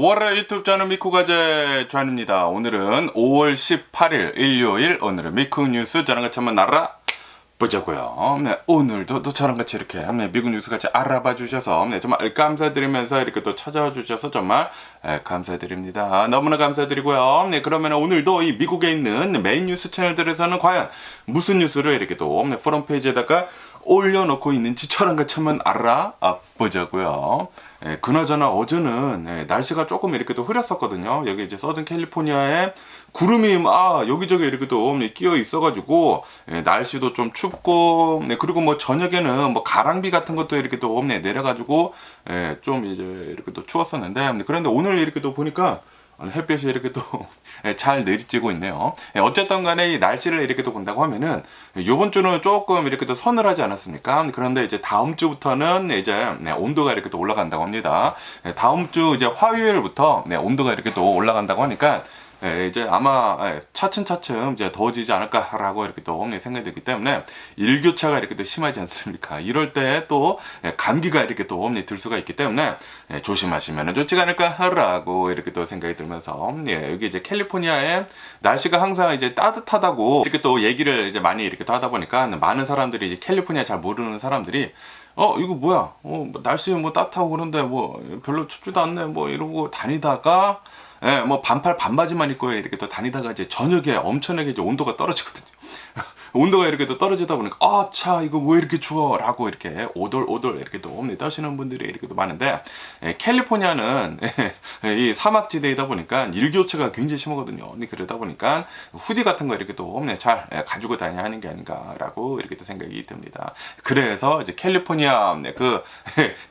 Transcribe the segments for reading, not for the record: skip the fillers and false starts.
월요일 유튜브 저는 미쿠가제 존입니다. 오늘은 5월 18일 일요일, 오늘은 미쿠 뉴스 저랑 같이 한번 알아보자고요. 네, 오늘도 또 저랑 같이 이렇게 미국 뉴스 같이 알아봐 주셔서 정말 감사드리면서 이렇게 또 찾아와 주셔서 정말 감사드립니다. 너무나 감사드리고요. 네, 그러면 오늘도 이 미국에 있는 메인 뉴스 채널들에서는 과연 무슨 뉴스를 이렇게 또 프럼 페이지에다가 올려놓고 있는지 저랑 같이 한번 알아보자고요. 그나저나 어제는 날씨가 조금 이렇게 또 흐렸었거든요. 여기 이제 서든 캘리포니아에 구름이 여기저기 이렇게 또 끼어 있어가지고 날씨도 좀 춥고, 그리고 뭐 저녁에는 뭐 가랑비 같은 것도 이렇게 또 내려가지고 좀 이제 이렇게 또 추웠었는데, 그런데 오늘 이렇게 또 보니까 햇볕이 이렇게 또 잘 내리쬐고 있네요. 어쨌든 간에 이 날씨를 이렇게 또 본다고 하면은 요번 주는 조금 이렇게 또 서늘하지 않았습니까? 그런데 이제 다음 주부터는 이제 온도가 이렇게 또 올라간다고 합니다. 다음 주 이제 화요일부터 온도가 이렇게 또 올라간다고 하니까 이제 아마 차츰차츰 이제 더워지지 않을까라고 이렇게 또 생각이 들기 때문에 일교차가 이렇게 또 심하지 않습니까? 이럴 때 또 감기가 이렇게 또 들 수가 있기 때문에 조심하시면 좋지가 않을까라고 이렇게 또 생각이 들면서 여기 이제 캘리포니아에 날씨가 항상 이제 따뜻하다고 이렇게 또 얘기를 이제 많이 이렇게 또 하다 보니까 많은 사람들이 이제 캘리포니아 잘 모르는 사람들이 이거 뭐야? 날씨 뭐 따뜻하고 그런데 뭐 별로 춥지도 않네 뭐 이러고 다니다가 뭐 반팔 반바지만 입고 이렇게 또 다니다가 이제 저녁에 엄청나게 이제 온도가 떨어지거든요. 온도가 이렇게 또 떨어지다 보니까 차 이거 왜 이렇게 추워 라고 이렇게 오돌오돌 이렇게 또 떠시는 분들이 이렇게 또 많은데, 캘리포니아는 이 사막지대이다 보니까 일교차가 굉장히 심하거든요. 그러다 보니까 후디 같은 거 이렇게 또 잘 가지고 다녀야 하는 게 아닌가라고 이렇게 또 생각이 듭니다. 그래서 이제 캘리포니아 그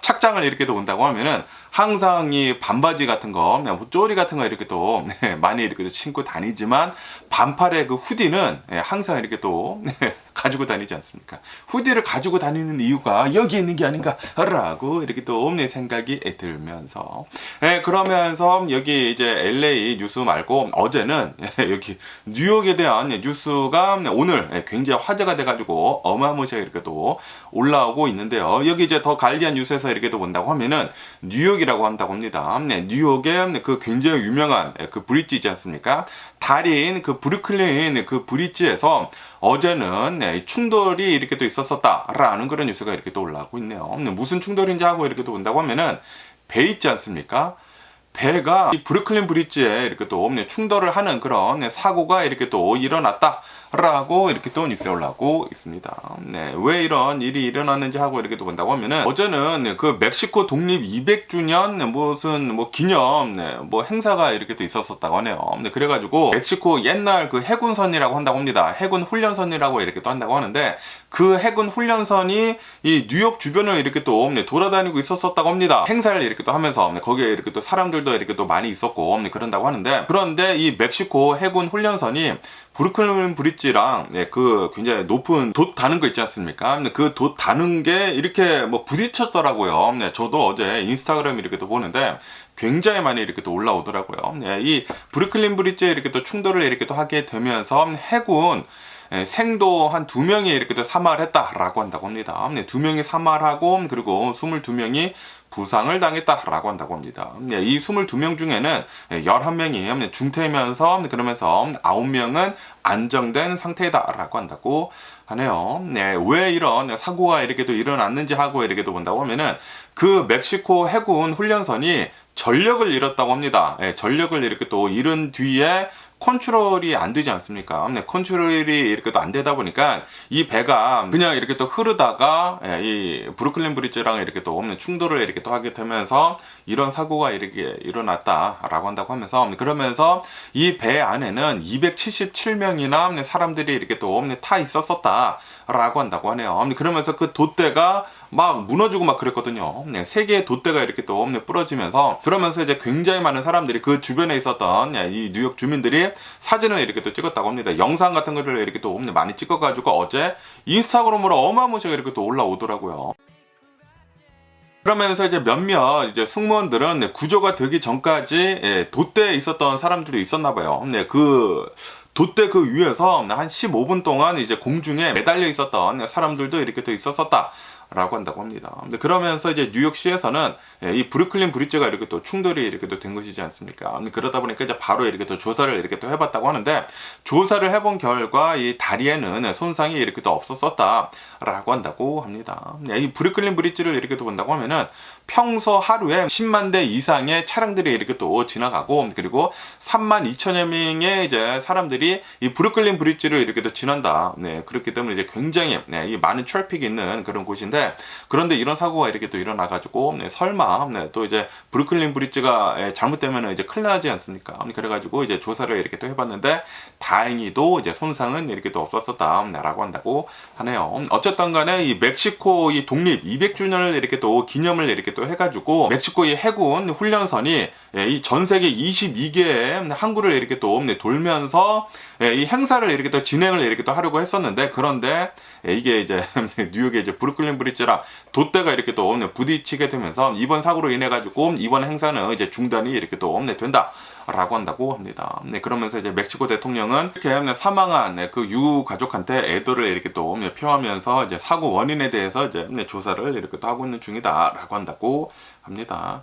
착장을 이렇게 또 온다고 하면은 항상 이 반바지 같은 거, 쪼리 같은 거 이렇게 또 많이 이렇게 또 신고 다니지만 반팔의 그 후디는 항상 이렇게 또 가지고 다니지 않습니까? 후디를 가지고 다니는 이유가 여기 있는 게 아닌가라고 이렇게 또 생각이 들면서 그러면서 여기 이제 LA 뉴스 말고 어제는 여기 뉴욕에 대한 뉴스가 오늘 굉장히 화제가 돼가지고 어마무시하게 이렇게 또 올라오고 있는데요. 여기 이제 더 가디언 뉴스에서 이렇게 또 본다고 하면은 뉴욕이라고 한다고 합니다. 뉴욕의 그 굉장히 유명한 그 브릿지 있지 않습니까? 달인 그 브루클린 그 브릿지에서 어제는 충돌이 이렇게 또 있었었다라는 그런 뉴스가 이렇게 또 올라오고 있네요. 무슨 충돌인지 하고 이렇게 또 본다고 하면은 배 있지 않습니까? 배가 이 브루클린 브릿지에 이렇게 또 충돌을 하는 그런 사고가 이렇게 또 일어났다라고 이렇게 또 뉴스에 올라오고 있습니다. 왜 이런 일이 일어났는지 하고 이렇게 또 본다고 하면은 어제는 그 멕시코 독립 200주년 무슨 뭐 기념 뭐 행사가 이렇게 또 있었었다고 하네요. 그래가지고 멕시코 옛날 그 해군선이라고 한다고 합니다. 해군 훈련선이라고 이렇게 또 한다고 하는데, 그 해군 훈련선이 이 뉴욕 주변을 이렇게 또 돌아다니고 있었었다고 합니다. 행사를 이렇게 또 하면서 거기에 이렇게 또 사람들도 이렇게 또 많이 있었고 그런다고 하는데, 그런데 이 멕시코 해군 훈련선이 브루클린 브릿지랑 그 굉장히 높은 돛 다는 거 있지 않습니까? 그 돛 다는 게 이렇게 뭐 부딪혔더라고요. 저도 어제 인스타그램 이렇게 또 보는데 굉장히 많이 이렇게 또 올라오더라고요. 이 브루클린 브릿지에 이렇게 또 충돌을 이렇게 또 하게 되면서 해군 생도 한 2명이 이렇게 또 사망을 했다라고 한다고 합니다. 2명이 사망하고 그리고 22명이 부상을 당했다라고 한다고 합니다. 이 22명 중에는 11명이 중태면서 그러면서 9명은 안정된 상태다라고 한다고 하네요. 왜 이런 사고가 이렇게 또 일어났는지 하고 이렇게 또 본다고 하면은 그 멕시코 해군 훈련선이 전력을 잃었다고 합니다. 전력을 이렇게 또 잃은 뒤에 컨트롤이 안 되지 않습니까? 컨트롤이 이렇게 또 안 되다 보니까 이 배가 그냥 이렇게 또 흐르다가 이 브루클린 브릿지랑 이렇게 또 충돌을 이렇게 또 하게 되면서 이런 사고가 이렇게 일어났다라고 한다고 하면서, 그러면서 이 배 안에는 277명이나 사람들이 이렇게 또 타 있었었다라고 한다고 하네요. 그러면서 그 돛대가 막 무너지고 막 그랬거든요. 3개의 돛대가 이렇게 또 부러지면서, 그러면서 이제 굉장히 많은 사람들이 그 주변에 있었던 이 뉴욕 주민들이 사진을 이렇게 또 찍었다고 합니다. 영상 같은 거를 이렇게 또 많이 찍어가지고 어제 인스타그램으로 어마무시하게 이렇게 또 올라오더라고요. 그러면서 이제 몇몇 이제 승무원들은 구조가 되기 전까지 돛대에 있었던 사람들이 있었나 봐요. 그 돛대 그 위에서 한 15분 동안 이제 공중에 매달려 있었던 사람들도 이렇게 또 있었었다 라고 한다고 합니다. 근데 그러면서 이제 뉴욕시에서는 이 브루클린 브릿지가 이렇게 또 충돌이 이렇게 또 된 것이지 않습니까? 그러다 보니까 이제 바로 이렇게 또 조사를 이렇게 또 해봤다고 하는데, 조사를 해본 결과 이 다리에는 손상이 이렇게 또 없었었다라고 한다고 합니다. 이 브루클린 브릿지를 이렇게 또 본다고 하면은 평소 하루에 10만 대 이상의 차량들이 이렇게 또 지나가고, 그리고 3만 2천여 명의 이제 사람들이 이 브루클린 브릿지를 이렇게 또 지난다. 그렇기 때문에 이제 굉장히 이 많은 트래픽이 있는 그런 곳인데, 그런데 이런 사고가 이렇게 또 일어나가지고 설마 또 이제 브루클린 브릿지가 잘못되면 이제 큰일 나지 않습니까? 그래가지고 이제 조사를 이렇게 또 해봤는데 다행히도 이제 손상은 이렇게 또 없었었다라고 한다고 하네요. 어쨌든 간에 이 멕시코 이 독립 200주년을 이렇게 또 기념을 이렇게 또 해가지고 멕시코 이 해군 훈련선이 이 전 세계 22개의 항구를 이렇게 또 돌면서 이 행사를 이렇게 또 진행을 이렇게 또 하려고 했었는데, 그런데 이게 이제 뉴욕의 이제 브루클린 브릿지랑 돛대가 이렇게 또 부딪히게 되면서 이번 사고로 인해 가지고 이번 행사는 이제 중단이 이렇게 또 된다라고 한다고 합니다. 그러면서 이제 멕시코 대통령은 이렇게 사망한 그 유가족한테 애도를 이렇게 또 표하면서 이제 사고 원인에 대해서 이제 조사를 이렇게 또 하고 있는 중이다라고 한다고 합니다.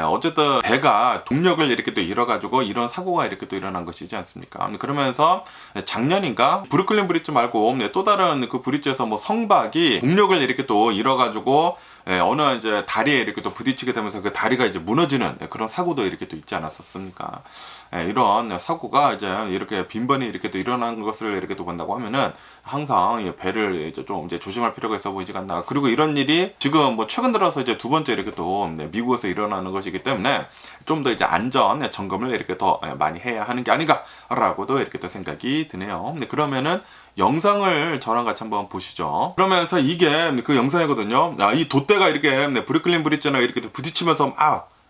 어쨌든 배가 동력을 이렇게 또 잃어가지고 이런 사고가 이렇게 또 일어난 것이지 않습니까? 그러면서 작년인가 브루클린 브릿지 말고 또 다른 그 브릿지에서 뭐 성박이 동력을 이렇게 또 잃어가지고 어느 이제 다리에 이렇게 또 부딪히게 되면서 그 다리가 이제 무너지는 그런 사고도 이렇게 또 있지 않았었습니까? 이런 사고가 이제 이렇게 빈번히 이렇게 또 일어난 것을 이렇게 또 본다고 하면은 항상 배를 이제 좀 이제 조심할 필요가 있어 보이지 않나. 그리고 이런 일이 지금 뭐 최근 들어서 이제 두 번째 이렇게 또 미국에서 일어나는 것이기 때문에 좀 더 이제 안전 점검을 이렇게 더 많이 해야 하는 게 아닌가라고도 이렇게 또 생각이 드네요. 그러면은 영상을 저랑 같이 한번 보시죠. 그러면서 이게 그 영상이거든요. 이 돛대가 이렇게 브루클린 브릿지나 이렇게 부딪히면서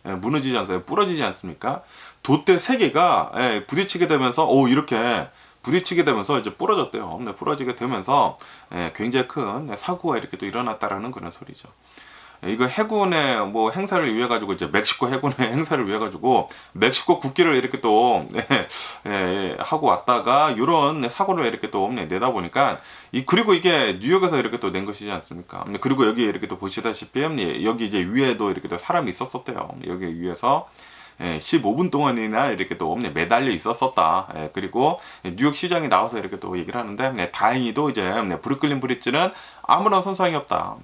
무너지지 않습니까? 부러지지 않습니까? 돛대 3개가 부딪히게 되면서 이렇게 부딪히게 되면서 이제 부러졌대요. 부러지게 되면서 굉장히 큰 사고가 이렇게 또 일어났다라는 그런 소리죠. 이거 해군의 뭐 행사를 위해 가지고 이제 멕시코 해군의 행사를 위해 가지고 멕시코 국기를 이렇게 또 하고 왔다가 이런 사고를 이렇게 또 내다 보니까 그리고 이게 뉴욕에서 이렇게 또 낸 것이지 않습니까? 그리고 여기 이렇게 또 보시다시피 여기 이제 위에도 이렇게 또 사람이 있었었대요. 여기 위에서 15분 동안이나 이렇게 또 매달려 있었었다. 그리고 뉴욕 시장이 나와서 이렇게 또 얘기를 하는데 다행히도 이제 브루클린 브릿지는 아무런 손상이 없다.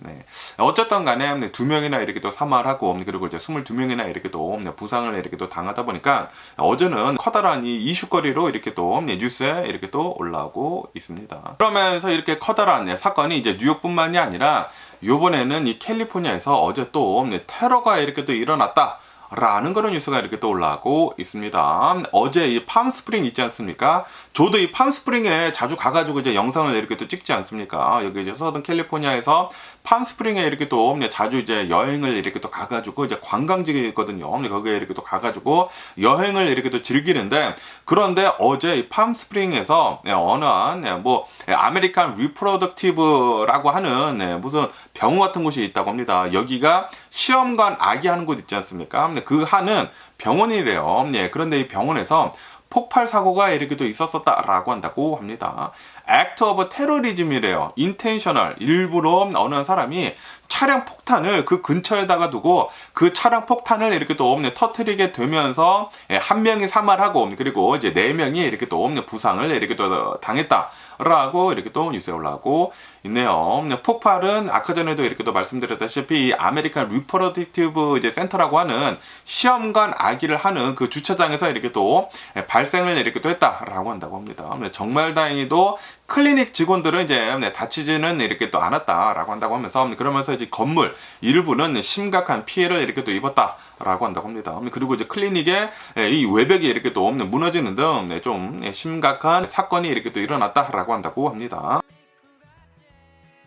어쨌든 간에 2명이나 이렇게 또 사망하고 그리고 이제 22명이나 이렇게 또 부상을 이렇게 또 당하다 보니까 어제는 커다란 이 이슈거리로 이렇게 또 뉴스에 이렇게 또 올라오고 있습니다. 그러면서 이렇게 커다란 사건이 이제 뉴욕뿐만이 아니라 요번에는 이 캘리포니아에서 어제 또 테러가 이렇게 또 일어났다 라는 그런 뉴스가 이렇게 또 올라오고 있습니다. 어제 이 팜스프링 있지 않습니까? 저도 이 팜스프링에 자주 가가지고 이제 영상을 이렇게 또 찍지 않습니까? 여기 이제 서던 캘리포니아에서 팜스프링에 이렇게 또 자주 이제 여행을 이렇게 또 가가지고 이제 관광지가 있거든요. 거기에 이렇게 또 가가지고 여행을 이렇게 또 즐기는데, 그런데 어제 이 팜스프링에서 어느 한 뭐 아메리칸 리프로덕티브라고 하는 무슨 병원 같은 곳이 있다고 합니다. 여기가 시험관 아기 하는 곳 있지 않습니까? 그 하는 병원이래요. 그런데 이 병원에서 폭발 사고가 이렇게 또 있었었다라고 한다고 합니다. 액트 오브 테러리즘이래요. 인텐셔널, 일부러 어느 사람이 차량 폭탄을 그 근처에다가 두고 그 차량 폭탄을 이렇게 또 터뜨리게 되면서 한 명이 사망하고 그리고 이제 4명이 이렇게 또 부상을 이렇게 또 당했다라고 이렇게 또 뉴스에 올라오고 있네요. 폭발은 아까 전에도 이렇게 또 말씀드렸다시피 아메리칸 리프로덕티브 이제 센터라고 하는 시험관 아기를 하는 그 주차장에서 이렇게 또 발생을 이렇게 또 했다라고 한다고 합니다. 정말 다행히도 클리닉 직원들은 이제 다치지는 이렇게 또 않았다라고 한다고 하면서, 그러면서 이제 건물 일부는 심각한 피해를 이렇게 또 입었다라고 한다고 합니다. 그리고 이제 클리닉에 이 외벽이 이렇게 또 무너지는 등 좀 심각한 사건이 이렇게 또 일어났다라고 한다고 합니다.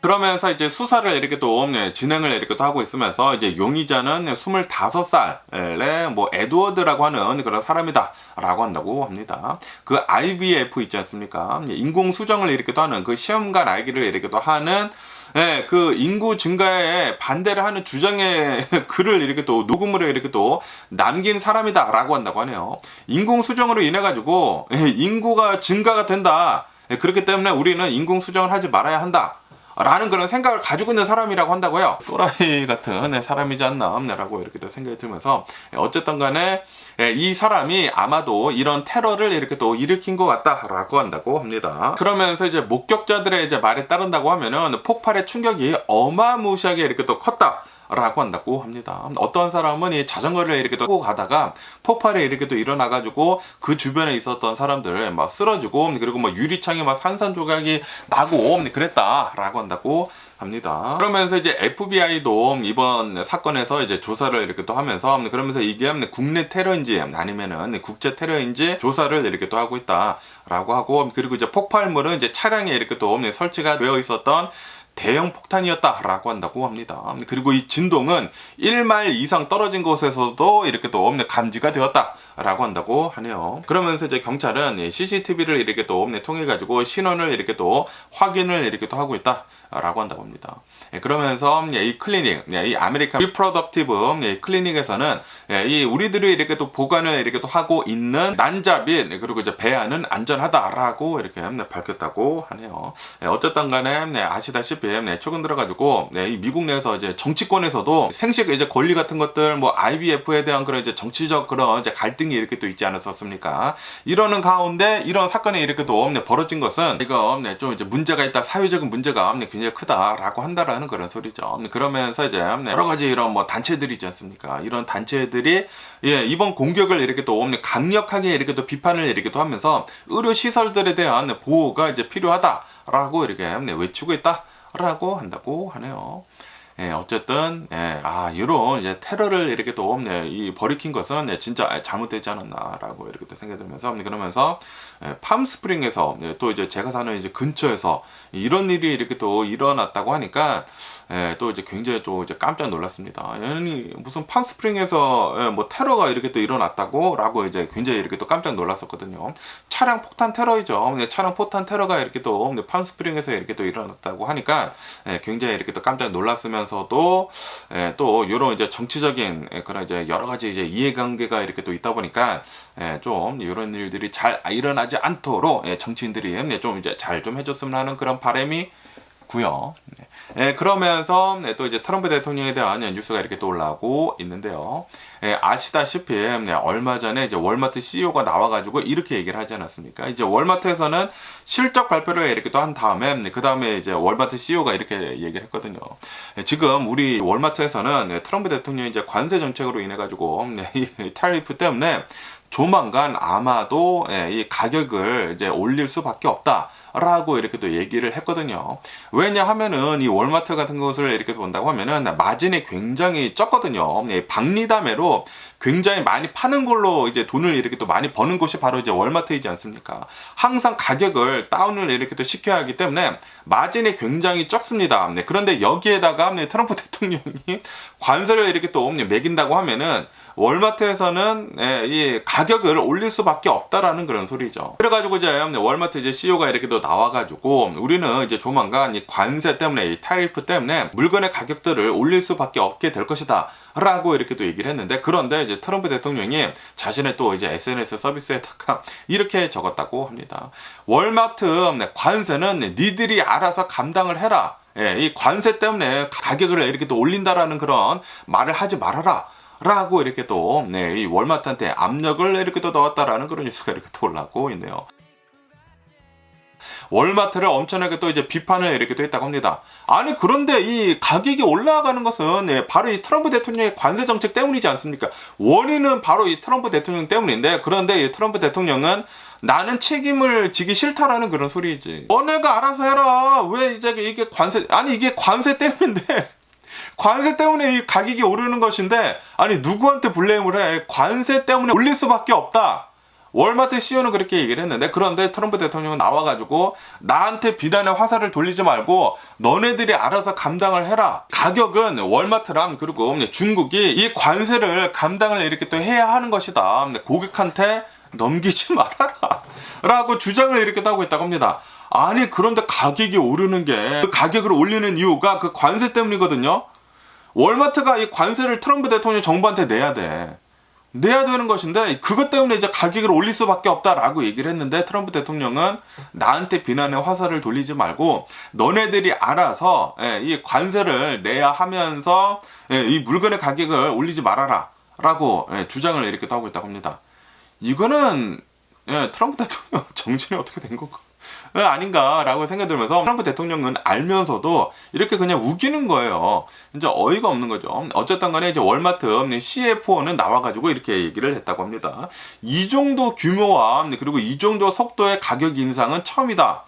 그러면서 이제 수사를 이렇게 또 진행을 이렇게 또 하고 있으면서 이제 용의자는 25살의 뭐 에드워드라고 하는 그런 사람이다라고 한다고 합니다. 그 IVF 있지 않습니까? 인공 수정을 이렇게 또 하는 그 시험관 아기를 이렇게 또 하는 그 인구 증가에 반대를 하는 주장의 글을 이렇게 또 녹음으로 이렇게 또 남긴 사람이다라고 한다고 하네요. 인공 수정으로 인해 가지고 인구가 증가가 된다. 그렇기 때문에 우리는 인공 수정을 하지 말아야 한다. 라는 그런 생각을 가지고 있는 사람이라고 한다고요. 또라이 같은 사람이지 않나 라고 이렇게 또 생각이 들면서, 어쨌든 간에 이 사람이 아마도 이런 테러를 이렇게 또 일으킨 것 같다라고 한다고 합니다. 그러면서 이제 목격자들의 이제 말에 따른다고 하면은 폭발의 충격이 어마무시하게 이렇게 또 컸다 라고 한다고 합니다. 어떤 사람은 이 자전거를 이렇게 또 타고 가다가 폭발이 이렇게 또 일어나가지고 그 주변에 있었던 사람들 막 쓰러지고, 그리고 뭐 유리창에 막 산산조각이 나고 그랬다라고 한다고 합니다. 그러면서 이제 FBI도 이번 사건에서 이제 조사를 이렇게 또 하면서, 그러면서 이게 국내 테러인지 아니면은 국제 테러인지 조사를 이렇게 또 하고 있다라고 하고, 그리고 이제 폭발물은 이제 차량에 이렇게 또 설치가 되어 있었던 대형 폭탄이었다라고 한다고 합니다. 그리고 이 진동은 1마일 이상 떨어진 곳에서도 이렇게 또 감지가 되었다라고 한다고 하네요. 그러면서 이제 경찰은 CCTV를 이렇게 또 통해 가지고 신원을 이렇게 또 확인을 이렇게 또 하고 있다라고 한다고 합니다. 그러면서 이 클리닉, 이 아메리칸 리프로덕티브 클리닉에서는 이 우리들이 이렇게 또 보관을 이렇게 또 하고 있는 난잡인 그리고 이제 배아는 안전하다라고 이렇게 밝혔다고 하네요. 어쨌든 간에 아시다시피 최근 들어가지고 이 미국 내에서 이제 정치권에서도 생식 이제 권리 같은 것들, 뭐 IVF에 대한 그런 이제 정치적 그런 이제 갈등이 이렇게 또 있지 않았었습니까? 이러는 가운데 이런 사건이 이렇게 또 벌어진 것은 이거 좀 이제 문제가 있다, 사회적인 문제가 굉장히 크다라고 한다라는 그런 소리죠. 그러면서 이제 여러 가지 이런 뭐 단체들이 있지 않습니까? 이런 단체들이 이번 공격을 이렇게 또 강력하게 이렇게 또 비판을 이렇게 또 하면서 의료 시설들에 대한 보호가 이제 필요하다라고 이렇게 외치고 있다라고 한다고 하네요. 어쨌든 이런 이제 테러를 이렇게 또 벌이킨 것은 진짜 잘못되지 않았나라고 이렇게 또 생각이 들면서, 그러면서 팜스프링에서 또 이제 제가 사는 이제 근처에서 이런 일이 이렇게 또 일어났다고 하니까 또 이제 굉장히 또 이제 깜짝 놀랐습니다. 아니 무슨 팜스프링에서 뭐 테러가 이렇게 또 일어났다고라고 이제 굉장히 이렇게 또 깜짝 놀랐었거든요. 차량 폭탄 테러이죠. 차량 폭탄 테러가 이렇게 또 팜스프링에서 이렇게 또 일어났다고 하니까 굉장히 이렇게 또 깜짝 놀랐으면서도 또 이런 이제 정치적인 그런 이제 여러 가지 이제 이해관계가 이렇게 또 있다 보니까 좀 이런 일들이 잘 일어나지 않도록 정치인들이 좀 이제 잘 좀 해줬으면 하는 그런 바람이 고요. 그러면서 또 이제 트럼프 대통령에 대한 뉴스가 이렇게 또 올라오고 있는데요. 아시다시피 얼마 전에 이제 월마트 CEO가 나와가지고 이렇게 얘기를 하지 않았습니까? 이제 월마트에서는 실적 발표를 이렇게 또 한 다음에 그 다음에 이제 월마트 CEO가 이렇게 얘기를 했거든요. 지금 우리 월마트에서는 트럼프 대통령이 이제 관세 정책으로 인해 가지고 이 타리프 때문에 조만간 아마도 이 가격을 이제 올릴 수밖에 없다라고 이렇게 또 얘기를 했거든요. 왜냐하면은 이 월마트 같은 것을 이렇게 본다고 하면은 마진이 굉장히 적거든요. 박리담회로 굉장히 많이 파는 걸로 이제 돈을 이렇게 또 많이 버는 곳이 바로 이제 월마트이지 않습니까? 항상 가격을 다운을 이렇게 또 시켜야 하기 때문에 마진이 굉장히 적습니다. 그런데 여기에다가 트럼프 대통령이 관세를 이렇게 또 매긴다고 하면은 월마트에서는 이 가격을 올릴 수밖에 없다라는 그런 소리죠. 그래가지고 이제 월마트 이제 CEO가 이렇게 또 나와가지고 우리는 이제 조만간 이 관세 때문에 이 타리프 때문에 물건의 가격들을 올릴 수밖에 없게 될 것이다 라고 이렇게 또 얘기를 했는데, 그런데 이제 트럼프 대통령이 자신의 또 이제 SNS 서비스에다가 이렇게 적었다고 합니다. 월마트 관세는 니들이 알아서 감당을 해라. 이 관세 때문에 가격을 이렇게 또 올린다라는 그런 말을 하지 말아라 라고 이렇게 또 이 월마트한테 압력을 이렇게 또 넣었다라는 그런 뉴스가 이렇게 또 올라오고 있네요. 월마트를 엄청나게 또 이제 비판을 이렇게 또 했다고 합니다. 아니 그런데 이 가격이 올라가는 것은 바로 이 트럼프 대통령의 관세 정책 때문이지 않습니까? 원인은 바로 이 트럼프 대통령 때문인데, 그런데 이 트럼프 대통령은 나는 책임을 지기 싫다라는 그런 소리지. 너네가 알아서 해라. 왜 이제 이게 관세, 아니 이게 관세 때문인데 관세 때문에 이 가격이 오르는 것인데, 아니 누구한테 블레임을 해? 관세 때문에 올릴 수밖에 없다. 월마트 CEO는 그렇게 얘기를 했는데, 그런데 트럼프 대통령은 나와가지고 나한테 비난의 화살을 돌리지 말고 너네들이 알아서 감당을 해라. 가격은 월마트랑 그리고 중국이 이 관세를 감당을 이렇게 또 해야 하는 것이다. 고객한테 넘기지 말아라 라고 주장을 이렇게 하고 있다고 합니다. 아니 그런데 가격이 오르는 게, 그 가격을 올리는 이유가 그 관세 때문이거든요. 월마트가 이 관세를 트럼프 대통령 정부한테 내야 돼. 내야 되는 것인데 그것 때문에 이제 가격을 올릴 수밖에 없다라고 얘기를 했는데 트럼프 대통령은 나한테 비난의 화살을 돌리지 말고 너네들이 알아서 이 관세를 내야 하면서 이 물건의 가격을 올리지 말아라 라고 주장을 이렇게 하고 있다고 합니다. 이거는 트럼프 대통령 정신이 어떻게 된 건가? 아닌가라고 생각이 들면서 트럼프 대통령은 알면서도 이렇게 그냥 우기는 거예요. 이제 어이가 없는 거죠. 어쨌든 간에 이제 월마트 CFO는 나와가지고 이렇게 얘기를 했다고 합니다. 이 정도 규모와 그리고 이 정도 속도의 가격 인상은 처음이다.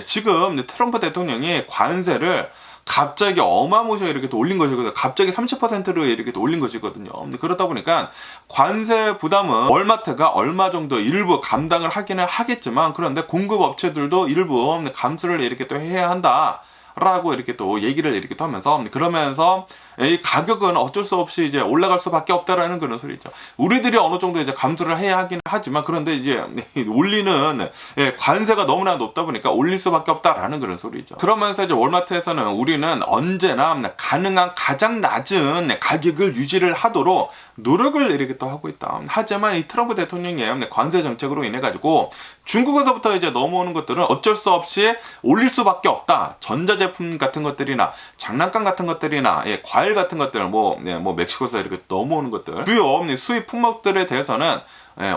지금 트럼프 대통령이 관세를 갑자기 어마무시하게 이렇게 또 올린 것이거든요. 갑자기 30%로 이렇게 또 올린 것이거든요. 그러다 보니까 관세 부담은 월마트가 얼마 정도 일부 감당을 하기는 하겠지만 그런데 공급 업체들도 일부 감수를 이렇게 또 해야 한다. 라고 이렇게 또 얘기를 이렇게 또 하면서 그러면서 이 가격은 어쩔 수 없이 이제 올라갈 수밖에 없다라는 그런 소리죠. 우리들이 어느 정도 이제 감수를 해야 하긴 하지만 그런데 이제 올리는 관세가 너무나 높다 보니까 올릴 수밖에 없다라는 그런 소리죠. 그러면서 이제 월마트에서는 우리는 언제나 가능한 가장 낮은 가격을 유지를 하도록 노력을 이렇게 또 하고 있다. 하지만 이 트럼프 대통령의 관세 정책으로 인해 가지고 중국에서부터 이제 넘어오는 것들은 어쩔 수 없이 올릴 수밖에 없다. 전자제품 같은 것들이나 장난감 같은 것들이나 과일 같은 것들 뭐 멕시코에서 이렇게 넘어오는 것들 주요 수입 품목들에 대해서는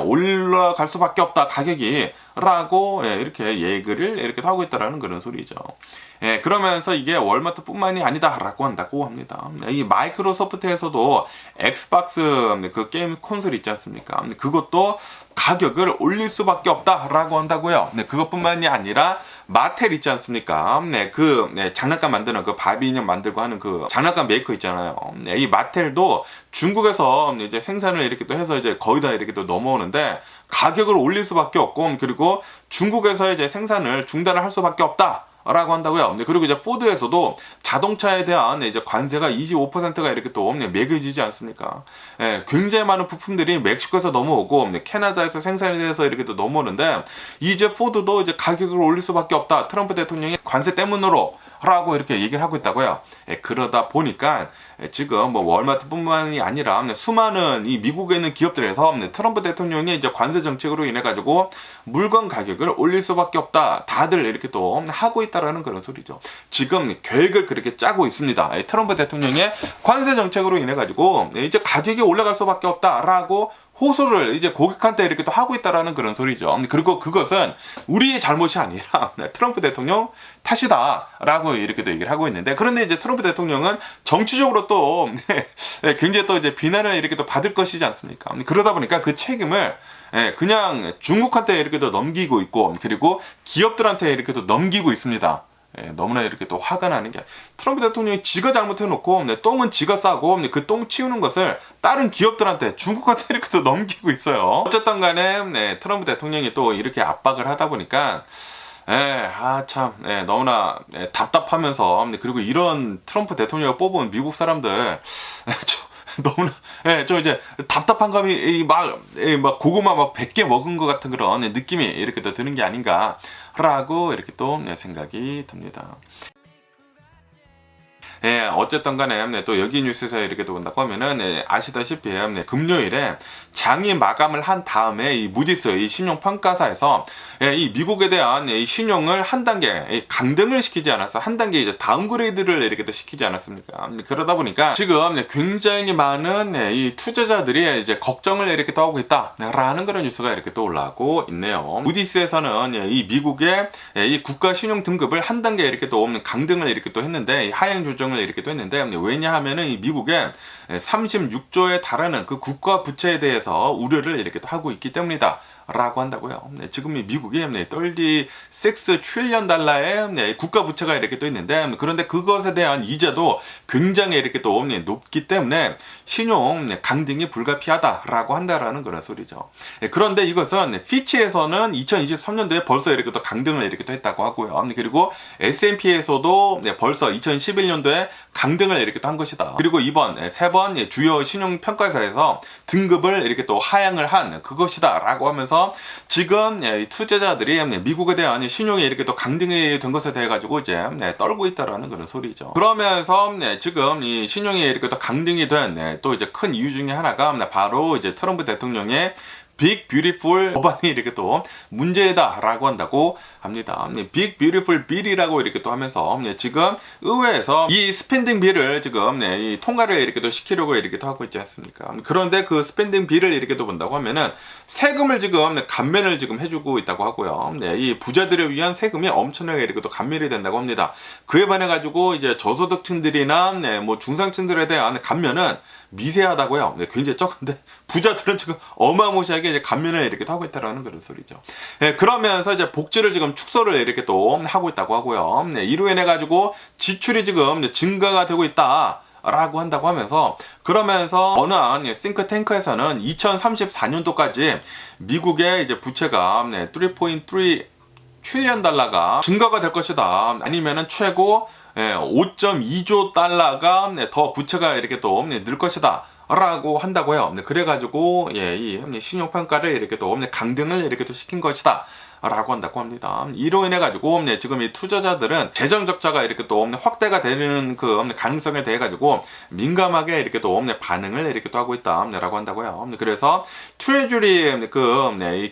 올라갈 수밖에 없다 가격이 라고 이렇게 얘기를 이렇게 하고 있다라는 그런 소리죠. 그러면서 이게 월마트 뿐만이 아니다 라고 한다고 합니다. 이 마이크로소프트에서도 엑스박스 그 게임 콘솔 있지 않습니까? 그것도 가격을 올릴 수밖에 없다라고 한다고요. 그것뿐만이 아니라 마텔 있지 않습니까? 장난감 만드는 그 바비 인형 만들고 하는 그 장난감 메이커 있잖아요. 이 마텔도 중국에서 이제 생산을 이렇게 또 해서 이제 거의 다 이렇게 또 넘어오는데 가격을 올릴 수밖에 없고 그리고 중국에서 이제 생산을 중단을 할 수밖에 없다. 라고 한다고요. 그리고 이제 포드에서도 자동차에 대한 이제 관세가 25%가 이렇게 또 매겨지지 않습니까? 굉장히 많은 부품들이 멕시코에서 넘어오고 캐나다에서 생산이 돼서 이렇게 또 넘어오는데 이제 포드도 이제 가격을 올릴 수밖에 없다. 트럼프 대통령이 관세 때문으로 라고 이렇게 얘기를 하고 있다고요. 그러다 보니까 지금 뭐 월마트뿐만이 아니라 수많은 이 미국에 있는 기업들에서 트럼프 대통령이 이제 관세 정책으로 인해 가지고 물건 가격을 올릴 수밖에 없다. 다들 이렇게 또 하고 있다라는 그런 소리죠. 지금 계획을 그렇게 짜고 있습니다. 트럼프 대통령의 관세 정책으로 인해 가지고 이제 가격이 올라갈 수밖에 없다라고 호소를 이제 고객한테 이렇게 또 하고 있다라는 그런 소리죠. 그리고 그것은 우리의 잘못이 아니라 트럼프 대통령 탓이다라고 이렇게 또 얘기를 하고 있는데 그런데 이제 트럼프 대통령은 정치적으로 또 굉장히 또 이제 비난을 이렇게 또 받을 것이지 않습니까? 그러다 보니까 그 책임을 그냥 중국한테 이렇게 또 넘기고 있고 그리고 기업들한테 이렇게 또 넘기고 있습니다. 너무나 이렇게 또 화가 나는 게 트럼프 대통령이 지가 잘못해놓고 똥은 지가 싸고 그 똥 치우는 것을 다른 기업들한테 중국한테 이렇게 또 넘기고 있어요. 어쨌든 간에 트럼프 대통령이 또 이렇게 압박을 하다 보니까 너무나 답답하면서 그리고 이런 트럼프 대통령을 뽑은 미국 사람들 너무나 좀 이제 답답한 감이 막 고구마 막 100개 먹은 것 같은 그런 느낌이 이렇게 또 드는 게 아닌가라고 이렇게 또 생각이 듭니다. 어쨌든 간에 또 여기 뉴스에서 이렇게 또 본다고 하면은 아시다시피 금요일에 장이 마감을 한 다음에 이 무디스 이 신용평가사에서 이 미국에 대한 이 신용을 한 단계 강등을 시키지 않았어. 한 단계 이제 다운그레이드를 이렇게 또 시키지 않았습니까? 그러다 보니까 지금 굉장히 많은 이 투자자들이 이제 걱정을 이렇게 또 하고 있다라는 그런 뉴스가 이렇게 또 올라오고 있네요. 무디스에서는 이 미국의 이 국가 신용 등급을 한 단계 이렇게 또 강등을 이렇게 또 했는데 하향 조정을 이렇게 또 했는데 왜냐하면은 이 미국에 36조에 달하는 그 국가 부채에 대해서 우려를 이렇게 또 하고 있기 때문이다. 라고 한다고요. 지금 이 미국이 36 트릴리언 달러의 국가 부채가 이렇게 또 있는데 그런데 그것에 대한 이자도 굉장히 이렇게 또 높기 때문에 신용 강등이 불가피하다라고 한다라는 그런 소리죠. 그런데 이것은 피치에서는 2023년도에 벌써 이렇게 또 강등을 이렇게 또 했다고 하고요. 그리고 S&P에서도 벌써 2011년도에 강등을 이렇게 또 한 것이다. 그리고 이번 세 번 주요 신용 평가사에서 등급을 이렇게 또 하향을 한 그것이다라고 하면서 그러면서 지금 이 투자자들이 미국에 대한 신용이 이렇게 또 강등이 된 것에 대해 가지고 이제 떨고 있다라는 그런 소리죠. 그러면서 지금 이 신용이 이렇게 또 강등이 된 또 이제 큰 이유 중에 하나가 바로 이제 트럼프 대통령의 빅 뷰티풀 법안이 이렇게 또 문제다라고 한다고 합니다. 빅 뷰티풀 빌이라고 이렇게 또 하면서 지금 의회에서 이 스펜딩 빌을 지금 이 통과를 이렇게 또 시키려고 이렇게 또 하고 있지 않습니까? 그런데 그 스펜딩 빌을 이렇게 또 본다고 하면은 세금을 지금 감면을 지금 해주고 있다고 하고요. 이 부자들을 위한 세금이 엄청나게 이렇게 또 감면이 된다고 합니다. 그에 반해 가지고 이제 저소득층들이나 뭐 중상층들에 대한 감면은 미세하다고요. 굉장히 적은데 부자들은 지금 어마무시하게 이제 감면을 이렇게 하고 있다라는 그런 소리죠. 그러면서 이제 복지를 지금 축소를 이렇게 또 하고 있다고 하고요. 이로 인해 가지고 지출이 지금 증가가 되고 있다. 라고 한다고 하면서 그러면서 어느 한 싱크탱크에서는 2034년도까지 미국의 이제 부채가 3.3 트릴리언 달러가 증가가 될 것이다. 아니면은 최고 5.2조 달러가 더 부채가 이렇게 또 늘 것이다. 라고 한다고요. 그래가지고 이 신용평가를 이렇게 또 강등을 이렇게 또 시킨 것이다. 라고 한다고 합니다. 이로 인해 가지고 지금 이 투자자들은 재정 적자가 이렇게 또 확대가 되는 그 가능성에 대해 가지고 민감하게 이렇게 또 반응을 이렇게 또 하고 있다라고 한다고요. 그래서 트레저리 이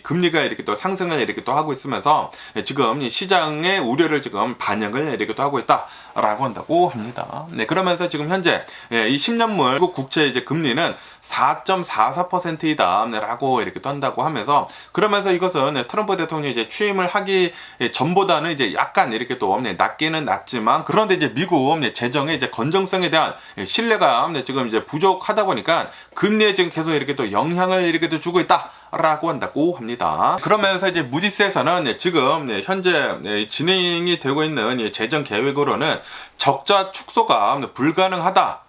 금리가 이렇게 또 상승을 이렇게 또 하고 있으면서 지금 이 시장의 우려를 지금 반영을 이렇게 또 하고 있다라고 한다고 합니다. 그러면서 지금 현재 이 10년물 미국 국채 이제 금리는 4.44%이다라고 이렇게 또 한다고 하면서 그러면서 이것은 트럼프 대통령이 이제 취임을 하기 전보다는 이제 약간 이렇게 또 낮기는 낮지만 그런데 이제 미국 재정의 이제 건정성에 대한 신뢰가 지금 이제 부족하다 보니까 금리에 지금 계속 이렇게 또 영향을 이렇게 또 주고 있다. 라고 한다고 합니다. 그러면서 이제 무디스에서는 지금 현재 진행이 되고 있는 재정 계획으로는 적자 축소가 불가능하다.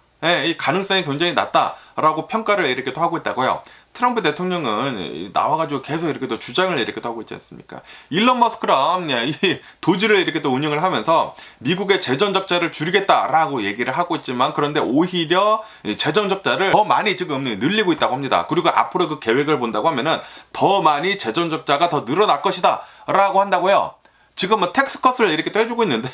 이 가능성이 굉장히 낮다라고 평가를 이렇게 또 하고 있다고요. 트럼프 대통령은 나와가지고 계속 이렇게 또 주장을 이렇게 또 하고 있지 않습니까? 일론 머스크랑 이 도지를 이렇게 또 운영을 하면서 미국의 재정 적자를 줄이겠다라고 얘기를 하고 있지만 그런데 오히려 재정 적자를 더 많이 지금 늘리고 있다고 합니다. 그리고 앞으로 그 계획을 본다고 하면은 더 많이 재정 적자가 더 늘어날 것이다라고 한다고요. 지금 뭐 텍스컷을 이렇게 또 해주고 있는데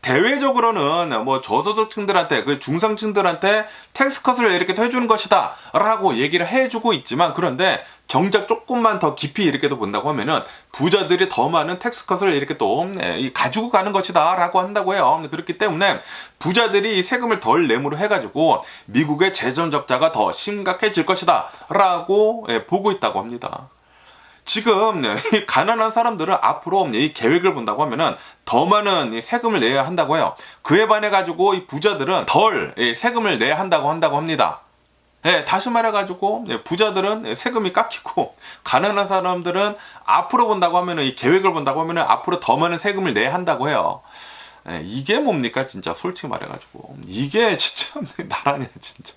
대외적으로는 뭐 저소득층들한테 그 중상층들한테 텍스컷을 이렇게 또 해주는 것이다 라고 얘기를 해주고 있지만 그런데 정작 조금만 더 깊이 이렇게 또 본다고 하면은 부자들이 더 많은 텍스컷을 이렇게 또 가지고 가는 것이다 라고 한다고 해요. 그렇기 때문에 부자들이 세금을 덜 내므로 해가지고 미국의 재정 적자가 더 심각해질 것이다 라고 보고 있다고 합니다. 지금 가난한 사람들은 앞으로 이 계획을 본다고 하면은 더 많은 세금을 내야 한다고 해요. 그에 반해 가지고 이 부자들은 덜 세금을 내야 한다고 합니다. 다시 말해가지고 부자들은 세금이 깎이고 가난한 사람들은 앞으로 본다고 하면은 이 계획을 본다고 하면은 앞으로 더 많은 세금을 내야 한다고 해요. 이게 뭡니까 진짜 솔직히 말해가지고 이게 진짜 나라냐 진짜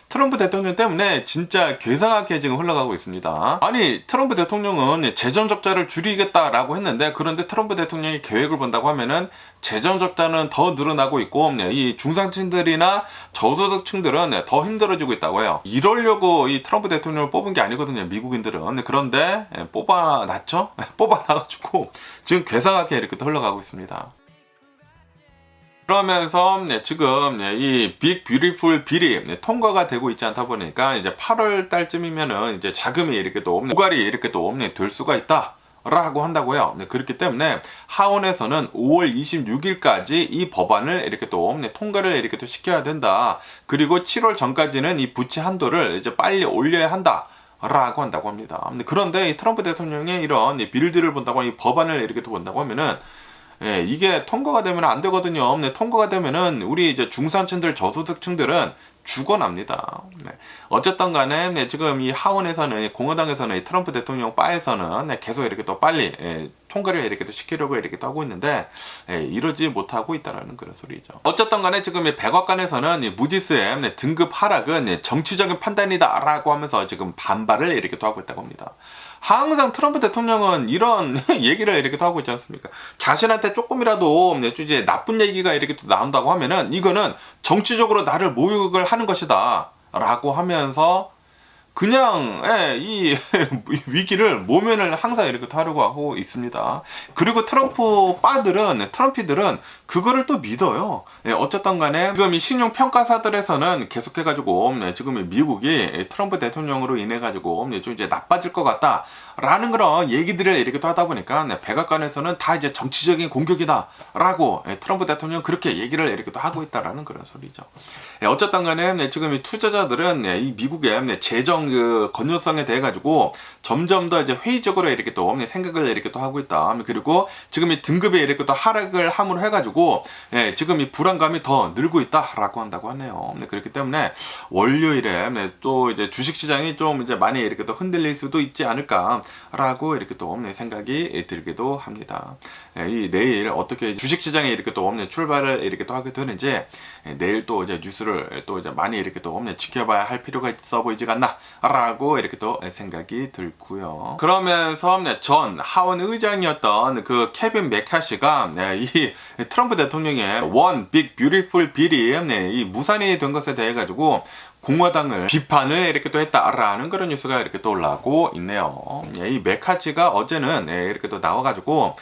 트럼프 대통령 때문에 진짜 괴상하게 지금 흘러가고 있습니다. 아니 트럼프 대통령은 재정 적자를 줄이겠다라고 했는데 그런데 트럼프 대통령이 계획을 본다고 하면은 재정 적자는 더 늘어나고 있고 이 중상층들이나 저소득층들은 더 힘들어지고 있다고 해요. 이러려고 이 트럼프 대통령을 뽑은 게 아니거든요 미국인들은. 그런데 뽑아놨죠. 뽑아놔가지고 지금 괴상하게 이렇게 또 흘러가고 있습니다. 그러면서 지금 이 빅 뷰티풀 빌이 통과가 되고 있지 않다 보니까 이제 8월 달쯤이면은 이제 자금이 이렇게 또 고갈이 이렇게 또 될 수가 있다. 라고 한다고요. 그렇기 때문에 하원에서는 5월 26일까지 이 법안을 이렇게 또 통과를 이렇게 또 시켜야 된다. 그리고 7월 전까지는 이 부채 한도를 이제 빨리 올려야 한다. 라고 한다고 합니다. 그런데 이 트럼프 대통령의 이런 빌들을 본다고 이 법안을 이렇게 또 본다고 하면은 이게 통과가 되면 안 되거든요. 통과가 되면은 우리 이제 중산층들 저소득층들은 죽어납니다. 어쨌든 간에 지금 이 하원에서는 공화당에서는 이 트럼프 대통령 바에서는 계속 이렇게 또 빨리 통과를 이렇게 또 시키려고 이렇게 또 하고 있는데 이러지 못하고 있다라는 그런 소리죠. 어쨌든 간에 지금 이 백악관에서는 이 무디스의 등급 하락은 정치적인 판단이다라고 하면서 지금 반발을 이렇게 또 하고 있다고 합니다. 항상 트럼프 대통령은 이런 얘기를 이렇게 또 하고 있지 않습니까? 자신한테 조금이라도 이제 나쁜 얘기가 이렇게 또 나온다고 하면은 이거는 정치적으로 나를 모욕을 하는 것이다 라고 하면서 그냥 이 위기를 모면을 항상 이렇게 하려고 하고 있습니다. 그리고 트럼피들은 그거를 또 믿어요. 어쨌든 간에 지금 이 신용 평가사들에서는 계속해가지고 지금 미국이 트럼프 대통령으로 인해 가지고 좀 이제 나빠질 것 같다라는 그런 얘기들을 이렇게 또 하다 보니까 백악관에서는 다 이제 정치적인 공격이다라고 트럼프 대통령 그렇게 얘기를 이렇게 또 하고 있다라는 그런 소리죠. 어쨌든 간에 지금 이 투자자들은 이 미국의 재정 그 건전성에 대해 가지고 점점 더 이제 회의적으로 이렇게 또 생각을 이렇게 또 하고 있다. 그리고 지금 이 등급이 이렇게 또 하락을 함으로 해가지고 지금 이 불안감이 더 늘고 있다라고 한다고 하네요. 그렇기 때문에 월요일에 또 이제 주식시장이 좀 이제 많이 이렇게 또 흔들릴 수도 있지 않을까라고 이렇게 또 생각이 들기도 합니다. 이 내일 어떻게 주식시장에 이렇게 또 출발을 이렇게 또 하게 되는지 내일 또 이제 뉴스를 또 이제 많이 이렇게 또 지켜봐야 할 필요가 있어 보이지 않나라고 이렇게 또 생각이 들고요. 그러면서 전 하원 의장이었던 그 케빈 메카시가 이 트럼프 대통령의 One Big Beautiful Bill이 이 무산이 된 것에 대해 가지고 공화당을 비판을 이렇게 또 했다라는 그런 뉴스가 이렇게 또 올라오고 있네요. 이 메카치가 어제는 이렇게 또 나와가지고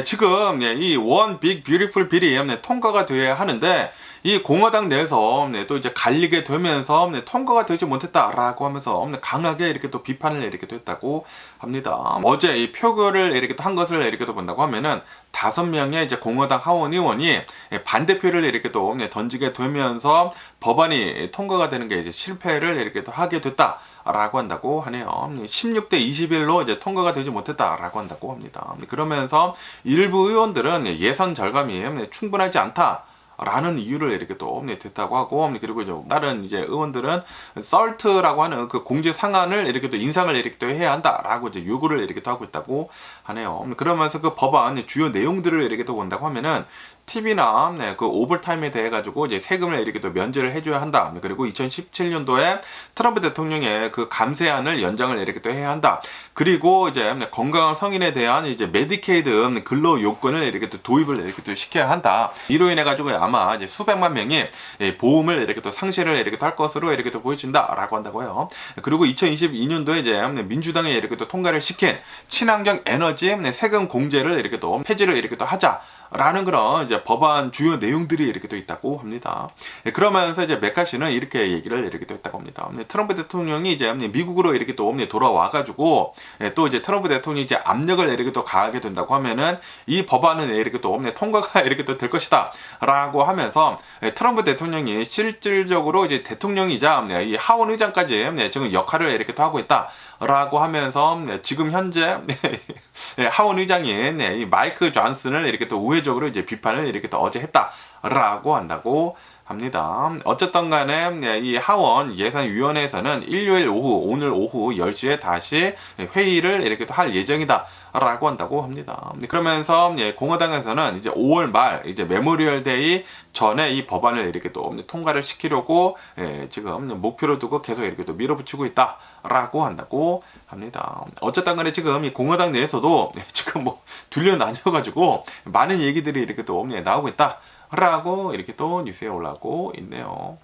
지금 이 One Big Beautiful Bill이 통과가 돼야 하는데 이 공화당 내에서 또 이제 갈리게 되면서 통과가 되지 못했다라고 하면서 강하게 이렇게 또 비판을 이렇게 또 했다고 합니다. 어제 이 표결을 이렇게 또 한 것을 이렇게 또 본다고 하면은 5명의 이제 공화당 하원 의원이 반대표를 이렇게 또 던지게 되면서 법안이 통과가 되는 게 이제 실패를 이렇게 또 하게 됐다. 라고 한다고 하네요. 16대 21로 이제 통과가 되지 못했다라고 한다고 합니다. 그러면서 일부 의원들은 예산 절감이 충분하지 않다. 라는 이유를 이렇게 또 됐다고 하고, 그리고 이제 다른 이제 의원들은 썰트라고 하는 그 공제 상한을 이렇게 또 인상을 이렇게 또 해야 한다라고 이제 요구를 이렇게 또 하고 있다고 하네요. 그러면서 그 법안 주요 내용들을 이렇게 또 본다고 하면은 TV나 그 오버타임에 대해 가지고 이제 세금을 이렇게 또 면제를 해줘야 한다. 그리고 2017년도에 트럼프 대통령의 그 감세안을 연장을 이렇게 또 해야 한다. 그리고 이제 건강한 성인에 대한 이제 메디케이드 근로 요건을 이렇게 또 도입을 이렇게 또 시켜야 한다. 이로 인해 가지고 아마 이제 수백만 명이 보험을 이렇게 또 상실을 이렇게 또 할 것으로 이렇게 또 보여진다라고 한다고요. 그리고 2022년도에 이제 민주당이 이렇게 또 통과를 시킨 친환경 에너지 세금 공제를 이렇게 또 폐지를 이렇게 또 하자. 라는 그런 이제 법안 주요 내용들이 이렇게 또 있다고 합니다. 그러면서 이제 메카시는 이렇게 얘기를 이렇게 또 했다고 합니다. 트럼프 대통령이 이제 미국으로 이렇게 또 돌아와가지고 또 이제 트럼프 대통령이 이제 압력을 이렇게 또 가하게 된다고 하면은 이 법안은 이렇게 또 통과가 이렇게 또 될 것이다라고 하면서 트럼프 대통령이 실질적으로 이제 대통령이자 이 하원 의장까지 지금 역할을 이렇게 또 하고 있다. 라고 하면서 지금 현재 하원 의장인 이 마이크 존슨을 이렇게 또 우회적으로 이제 비판을 이렇게 또 어제 했다라고 한다고 합니다. 어쨌든 간에 이 하원 예산위원회에서는 일요일 오후, 오늘 오후 10시에 다시 회의를 이렇게 또 할 예정이다. 라고 한다고 합니다. 그러면서 공화당에서는 이제 5월 말 이제 메모리얼 데이 전에 이 법안을 이렇게 또 통과를 시키려고 지금 목표로 두고 계속 이렇게 또 밀어붙이고 있다라고 한다고 합니다. 어쨌든 간에 지금 이 공화당 내에서도 지금 뭐 둘려 나뉘어가지고 많은 얘기들이 이렇게 또 나오고 있다라고 이렇게 또 뉴스에 올라오고 있네요.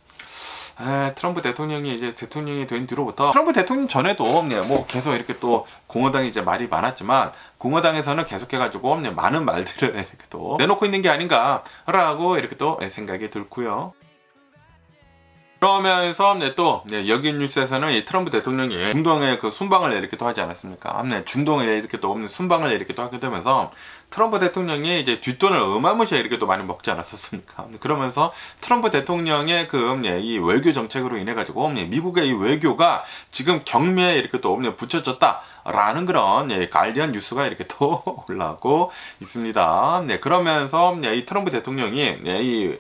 트럼프 대통령이 이제 대통령이 된 뒤로부터 트럼프 대통령 전에도 뭐 계속 이렇게 또 공화당이 이제 말이 많았지만 공화당에서는 계속해가지고 많은 말들을 이렇게 또 내놓고 있는 게 아닌가라고 이렇게 또 생각이 들고요. 그러면서 또 여기 뉴스에서는 이 트럼프 대통령이 중동에 그 순방을 이렇게 또 하지 않았습니까? 중동에 이렇게 또 순방을 이렇게 또 하게 되면서 트럼프 대통령이 이제 뒷돈을 어마무시하게 이렇게 또 많이 먹지 않았었습니까? 그러면서 트럼프 대통령의 이 외교 정책으로 인해 가지고 미국의 이 외교가 지금 경매에 이렇게 또 붙여졌다라는 그런 관련 뉴스가 이렇게 또 올라오고 있습니다. 그러면서 이 트럼프 대통령이 이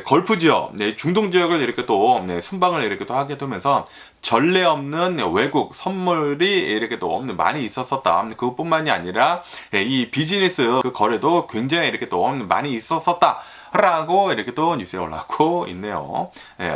걸프 지역, 중동 지역을 이렇게 또 순방을 이렇게 또 하게 되면서 전례 없는 외국 선물이 이렇게 또 많이 있었었다. 그것뿐만이 아니라 이 비즈니스 그 거래도 굉장히 이렇게 또 많이 있었었다. 라고 이렇게 또 뉴스에 올라오고 있네요.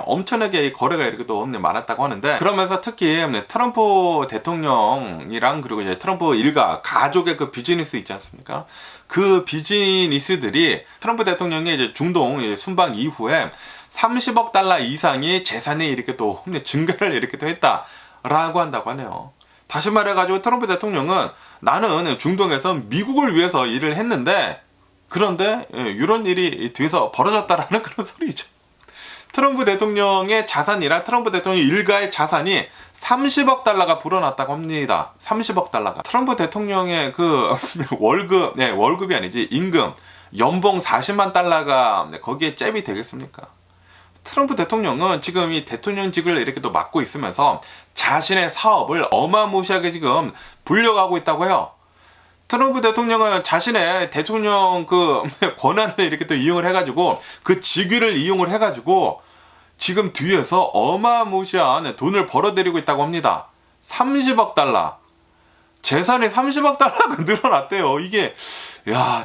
엄청나게 거래가 이렇게 또 많았다고 하는데, 그러면서 특히 트럼프 대통령이랑 그리고 이제 트럼프 일가 가족의 그 비즈니스 있지 않습니까? 그 비즈니스들이 트럼프 대통령의 이제 중동 순방 이후에 $30억 이상이 재산이 이렇게 또 증가를 이렇게 또 했다. 라고 한다고 하네요. 다시 말해가지고 트럼프 대통령은 나는 중동에서 미국을 위해서 일을 했는데 그런데 이런 일이 뒤에서 벌어졌다라는 그런 소리죠. 트럼프 대통령의 자산이랑 트럼프 대통령 일가의 자산이 30억 달러가 불어났다고 합니다. 30억 달러가. 트럼프 대통령의 그 월급, 월급이 아니지, 임금, 연봉 40만 달러가 거기에 잽이 되겠습니까? 트럼프 대통령은 지금 이 대통령직을 이렇게 또 맡고 있으면서 자신의 사업을 어마무시하게 지금 불려가고 있다고 해요. 트럼프 대통령은 자신의 대통령 그 권한을 이렇게 또 이용을 해가지고 그 직위를 이용을 해가지고 지금 뒤에서 어마무시한 돈을 벌어들이고 있다고 합니다. 30억 달러. 재산이 30억 달러가 늘어났대요. 이게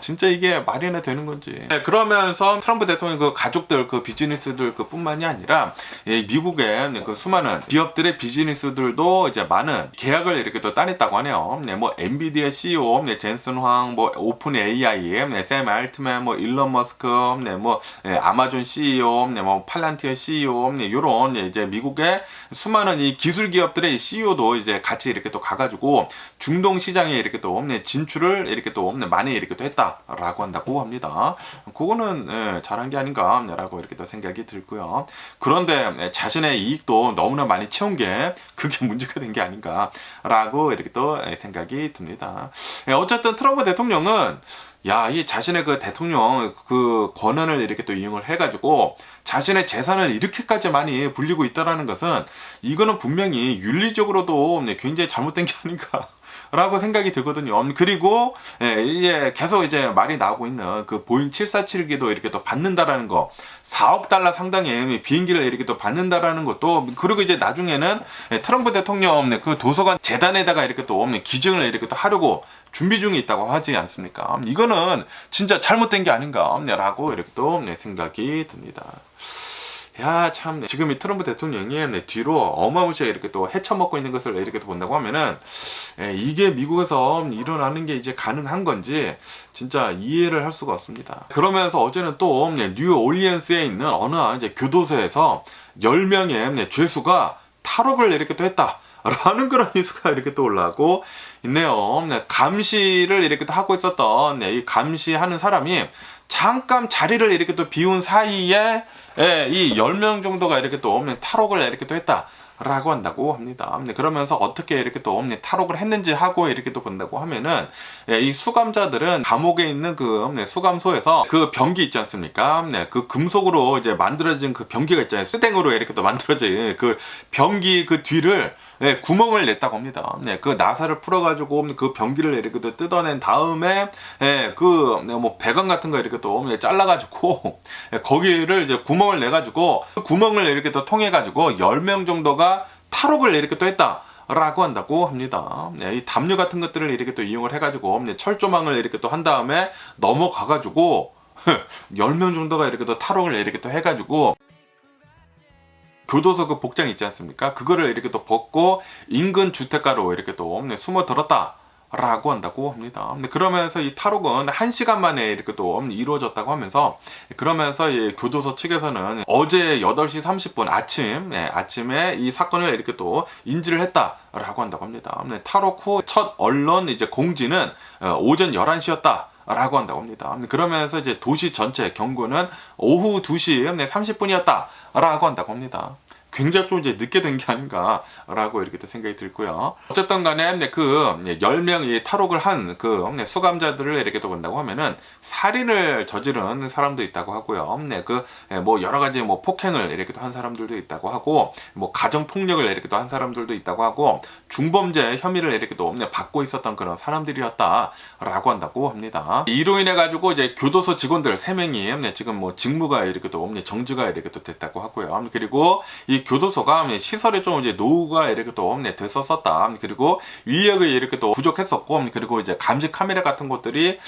진짜 이게 말이나 되는 건지. 그러면서 트럼프 대통령 그 가족들 그 비즈니스들 그 뿐만이 아니라 미국의 그 수많은 기업들의 비즈니스들도 이제 많은 계약을 이렇게 또 따냈다고 하네요. 뭐 엔비디아 CEO 젠슨 황, 뭐 오픈 AI, 샘 알트만, 뭐 일론 머스크, 뭐 아마존 CEO, 뭐 팔란티어 CEO, 요런 이제 미국의 수많은 이 기술 기업들의 CEO도 이제 같이 이렇게 또 가가지고 중동 시장에 이렇게 또 진출을 이렇게 또 많이 이렇게 또 했다라고 한다고 합니다. 그거는 잘한 게 아닌가라고 이렇게 또 생각이 들고요. 그런데 자신의 이익도 너무나 많이 채운 게 그게 문제가 된 게 아닌가라고 이렇게 또 생각이 듭니다. 어쨌든 트럼프 대통령은 이 자신의 그 대통령 그 권한을 이렇게 또 이용을 해가지고 자신의 재산을 이렇게까지 많이 불리고 있다라는 것은 이거는 분명히 윤리적으로도 굉장히 잘못된 게 아닌가. 라고 생각이 들거든요. 그리고 이제 계속 이제 말이 나오고 있는 그 보잉 747기도 이렇게 또 받는다라는 거, 4억 달러 상당의 비행기를 이렇게 또 받는다라는 것도, 그리고 이제 나중에는 트럼프 대통령 그 도서관 재단에다가 이렇게 또 기증을 이렇게 또 하려고 준비 중에 있다고 하지 않습니까? 이거는 진짜 잘못된 게 아닌가라고 이렇게 또 생각이 듭니다. 참 지금 이 트럼프 대통령이 뒤로 어마무시하게 이렇게 또 헤쳐먹고 있는 것을 이렇게 또 본다고 하면은 이게 미국에서 일어나는 게 이제 가능한 건지 진짜 이해를 할 수가 없습니다. 그러면서 어제는 또 뉴올리언스에 있는 어느 이제 교도소에서 10명의 죄수가 탈옥을 이렇게 또 했다. 라는 그런 뉴스가 이렇게 또 올라오고 있네요. 감시를 이렇게 또 하고 있었던 이 감시하는 사람이 잠깐 자리를 이렇게 또 비운 사이에 이 10명 정도가 이렇게 또 탈옥을 이렇게 또 했다라고 한다고 합니다. 그러면서 어떻게 이렇게 또 탈옥을 했는지 하고 이렇게 또 본다고 하면은 이 수감자들은 감옥에 있는 그 수감소에서 그 병기 있지 않습니까? 그 금속으로 이제 만들어진 그 병기가 있잖아요. 스탱으로 이렇게 또 만들어진 그 병기 그 뒤를 구멍을 냈다고 합니다. 그 나사를 풀어가지고 그 병기를 이렇게 또 뜯어낸 다음에 그 뭐 배관 같은 거 이렇게 또 잘라가지고 거기를 이제 구멍을 내가지고 그 구멍을 이렇게 또 통해가지고 10명 정도가 탈옥을 이렇게 또 했다. 라고 한다고 합니다. 이 담요 같은 것들을 이렇게 또 이용을 해가지고 철조망을 이렇게 또 한 다음에 넘어가가지고 10명 정도가 이렇게 또 탈옥을 이렇게 또 해가지고 교도소 그 복장 있지 않습니까? 그거를 이렇게 또 벗고 인근 주택가로 이렇게 또 숨어 들었다. 라고 한다고 합니다. 그러면서 이 탈옥은 1시간 만에 이렇게 또 이루어졌다고 하면서 그러면서 이 교도소 측에서는 어제 8시 30분 아침에 이 사건을 이렇게 또 인지를 했다라고 한다고 합니다. 탈옥 후 첫 언론 이제 공지는 오전 11시였다. 라고 한다고 합니다. 그러면서 이제 도시 전체 경고는 오후 2시 30분이었다. 라고 한다고 합니다. 굉장히 좀 이제 늦게 된 게 아닌가라고 이렇게 또 생각이 들고요. 어쨌든 간에 그 10명이 탈옥을 한 그 수감자들을 이렇게 또 본다고 하면은 살인을 저지른 사람도 있다고 하고요. 그 뭐 여러 가지 뭐 폭행을 이렇게 또 한 사람들도 있다고 하고 뭐 가정 폭력을 이렇게 또 한 사람들도 있다고 하고 중범죄 혐의를 이렇게 또 받고 있었던 그런 사람들이었다라고 한다고 합니다. 이로 인해 가지고 이제 교도소 직원들 3명이 지금 뭐 직무가 이렇게 또 정지가 이렇게 또 됐다고 하고요. 그리고 이 교도소가 시설에 좀 이제 노후가 이렇게 또 됐었었다. 그리고 인력이 이렇게 또 부족했었고, 그리고 이제 감시 카메라 같은 것들이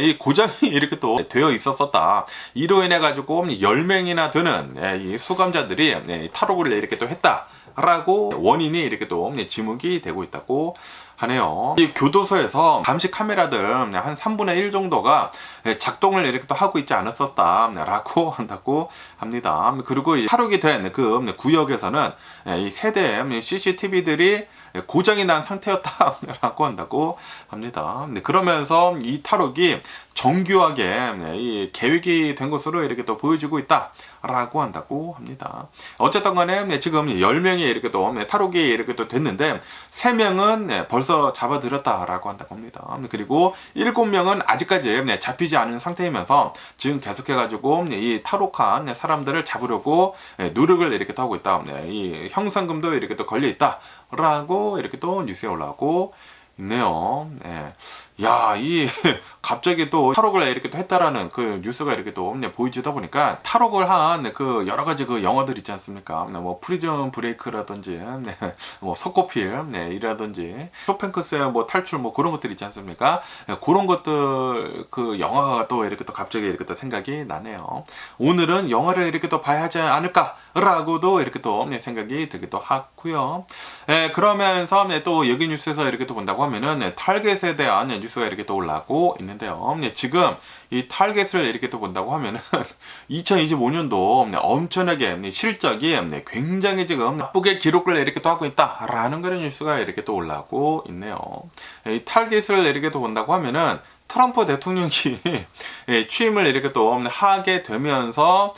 이 고장이 이렇게 또 되어 있었었다. 이로 인해 가지고 10명이나 되는 이 수감자들이 탈옥을 이렇게 또 했다라고 원인이 이렇게 또 지목이 되고 있다고 하네요. 이 교도소에서 감시 카메라들 한 3분의 1 정도가 작동을 이렇게 또 하고 있지 않았었다라고 한다고 합니다. 그리고 탈옥이 된 그 구역에서는 이 세대 CCTV들이 고장이 난 상태였다라고 한다고 합니다. 그러면서 이 탈옥이 정교하게 이 계획이 된 것으로 이렇게 또 보여지고 있다라고 한다고 합니다. 어쨌든 간에 지금 10명이 이렇게 또 탈옥이 이렇게 또 됐는데 3명은 벌써 잡아들였다라고 한다고 합니다. 그리고 7명은 아직까지 잡히지 않은 상태이면서 지금 계속해가지고 이 탈옥한 사람들을 잡으려고 노력을 이렇게 또 하고 있다. 이 형사금도 이렇게 또 걸려 있다라고 이렇게 또 뉴스에 올라오고 있네요. 네. 야, 갑자기 또 탈옥을 이렇게 또 했다라는 그 뉴스가 이렇게 또 보이지다 보니까 탈옥을 한 그 여러 가지 그 영화들 있지 않습니까? 뭐 프리즌 브레이크라든지, 뭐 석고필, 이라든지 쇼팽크스의 뭐 탈출 뭐 그런 것들 있지 않습니까? 그런 것들 그 영화가 또 이렇게 또 갑자기 이렇게 또 생각이 나네요. 오늘은 영화를 이렇게 또 봐야 하지 않을까라고도 이렇게 또 생각이 들기도 하고요. 그러면서 또 여기 뉴스에서 이렇게 또 본다고 하면은 타겟에 대한 뉴스가 이렇게 또 올라오고 있는데요. 지금 이 타겟을 이렇게 또 본다고 하면은 2025년도 엄청나게 실적이 굉장히 지금 나쁘게 기록을 이렇게 또 하고 있다라는 그런 뉴스가 이렇게 또 올라오고 있네요. 이 타겟을 이렇게 또 본다고 하면은 트럼프 대통령이 취임을 이렇게 또 하게 되면서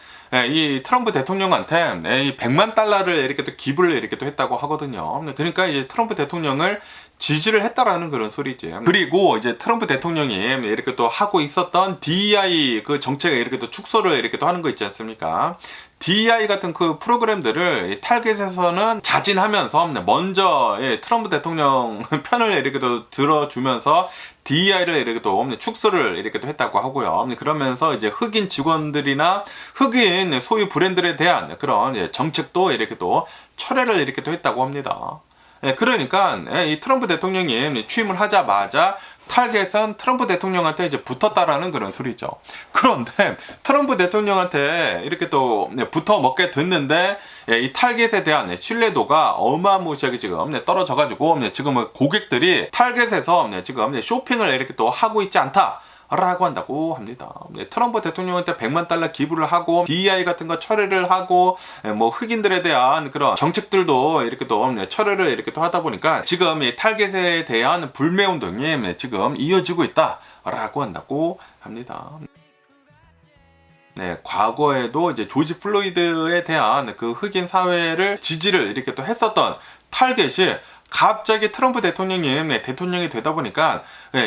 이 트럼프 대통령한테 이 100만 달러를 이렇게 또 기부를 이렇게 또 했다고 하거든요. 그러니까 이제 트럼프 대통령을 지지를 했다라는 그런 소리지. 그리고 이제 트럼프 대통령이 이렇게 또 하고 있었던 DEI 그 정책에 이렇게 또 축소를 이렇게 또 하는 거 있지 않습니까? DEI 같은 그 프로그램들을 타겟에서는 자진하면서 먼저 트럼프 대통령 편을 이렇게 또 들어주면서 DEI를 이렇게 또 축소를 이렇게 또 했다고 하고요. 그러면서 이제 흑인 직원들이나 흑인 소유 브랜드에 대한 그런 정책도 이렇게 또 철회를 이렇게 또 했다고 합니다. 그러니까 이 트럼프 대통령이 취임을 하자마자 타겟은 트럼프 대통령한테 이제 붙었다라는 그런 소리죠. 그런데 트럼프 대통령한테 이렇게 또 붙어 먹게 됐는데 이 타겟에 대한 신뢰도가 어마무시하게 지금 떨어져가지고 지금 고객들이 타겟에서 지금 쇼핑을 이렇게 또 하고 있지 않다. 라고 한다고 합니다. 트럼프 대통령한테 100만 달러 기부를 하고 DEI 같은 거 철회를 하고 뭐 흑인들에 대한 그런 정책들도 이렇게 또 철회를 이렇게 또 하다 보니까 지금 이 타겟에 대한 불매 운동이 지금 이어지고 있다라고 한다고 합니다. 과거에도 이제 조지 플로이드에 대한 그 흑인 사회를 지지를 이렇게 또 했었던 타겟이 갑자기 트럼프 대통령이 되다 보니까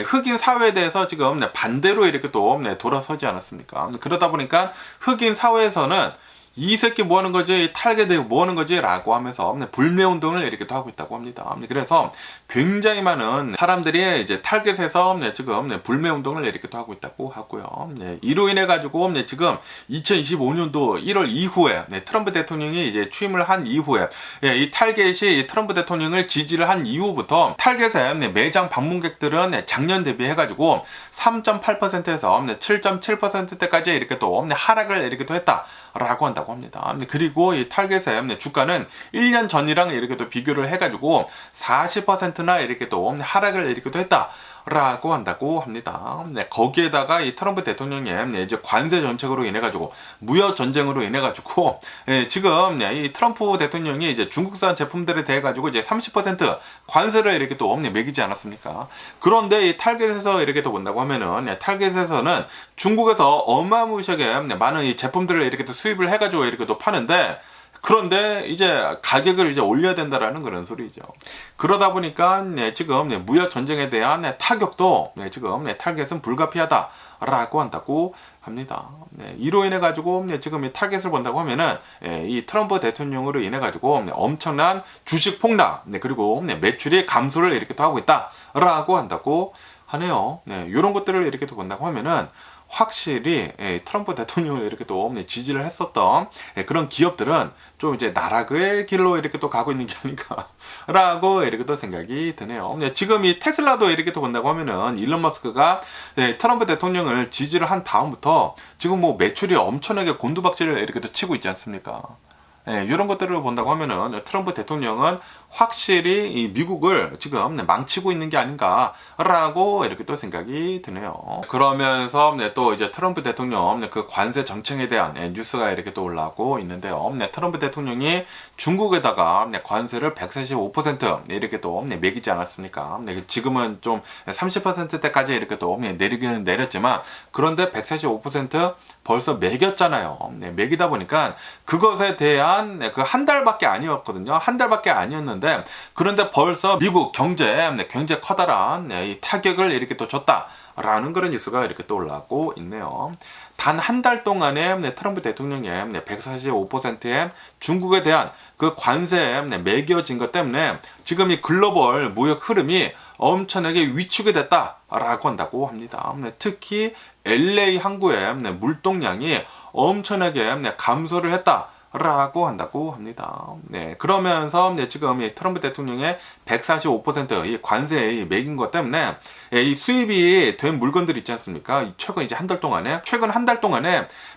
흑인 사회에 대해서 지금 반대로 이렇게 또 돌아서지 않았습니까? 그러다 보니까 흑인 사회에서는 이 새끼 뭐 하는 거지? 타겟 뭐 하는 거지? 라고 하면서 불매 운동을 이렇게 또 하고 있다고 합니다. 그래서 굉장히 많은 사람들이 이제 타겟에서 지금 불매 운동을 이렇게 또 하고 있다고 하고요. 이로 인해 가지고 지금 2025년도 1월 이후에 트럼프 대통령이 이제 취임을 한 이후에 이 타겟이 트럼프 대통령을 지지를 한 이후부터 타겟의 매장 방문객들은 작년 대비해 가지고 3.8%에서 7.7%대까지 이렇게 또 하락을 이렇게 또 했다라고 한다고 합니다. 그리고 이 타겟의 주가는 1년 전이랑 이렇게 또 비교를 해가지고 40%나 이렇게 또 하락을 이렇게 또 했다라고 한다고 합니다. 거기에다가 이 트럼프 대통령의 이제 관세 정책으로 인해 가지고 무역 전쟁으로 인해 가지고 지금 이 트럼프 대통령이 이제 중국산 제품들에 대해 가지고 이제 30% 관세를 이렇게 또 매기지 않았습니까? 그런데 이 타겟에서 이렇게 또 본다고 하면은 타겟에서는 중국에서 어마무시하게 많은 이 제품들을 이렇게 또 수입을 해가지고 이렇게 또 파는데 그런데 이제 가격을 이제 올려야 된다라는 그런 소리죠. 그러다 보니까 지금 무역 전쟁에 대한 타격도 지금 타겟은 불가피하다라고 한다고 합니다. 이로 인해 가지고 지금 이 타겟을 본다고 하면은 이 트럼프 대통령으로 인해 가지고 엄청난 주식 폭락 그리고 매출이 감소를 이렇게 또 하고 있다라고 한다고 하네요. 이런 것들을 이렇게 또 본다고 하면은 확실히 트럼프 대통령을 이렇게 또 지지를 했었던 그런 기업들은 좀 이제 나락의 길로 이렇게 또 가고 있는 게 아닌가라고 이렇게 또 생각이 드네요. 지금 이 테슬라도 이렇게 또 본다고 하면은 일론 머스크가 트럼프 대통령을 지지를 한 다음부터 지금 뭐 매출이 엄청나게 곤두박질을 이렇게 또 치고 있지 않습니까? 이런 것들을 본다고 하면은 트럼프 대통령은 확실히 이 미국을 지금 망치고 있는 게 아닌가라고 이렇게 또 생각이 드네요. 그러면서 또 이제 트럼프 대통령 그 관세 정책에 대한 뉴스가 이렇게 또 올라오고 있는데요. 트럼프 대통령이 중국에다가 관세를 145% 이렇게 또 매기지 않았습니까? 지금은 좀 30%대까지 이렇게 또 내리기는 내렸지만, 그런데 145% 벌써 매겼잖아요. 매기다 보니까 그것에 대한 그 한 달밖에 아니었거든요. 한 달밖에 아니었는데, 그런데 벌써 미국 경제에 굉장히 커다란 이 타격을 이렇게 또 줬다라는 그런 뉴스가 이렇게 또 올라오고 있네요. 단 한 달 동안에 트럼프 대통령의 145%의 중국에 대한 그 관세에 매겨진 것 때문에 지금 이 글로벌 무역 흐름이 엄청나게 위축이 됐다라고 한다고 합니다. 특히 LA 항구의 물동량이 엄청나게 감소를 했다라고 한다고 합니다. 그러면서 지금 이 트럼프 대통령의 145%이 관세에 매긴 것 때문에 이 수입이 된 물건들 있지 않습니까? 최근 이제 한 달 동안에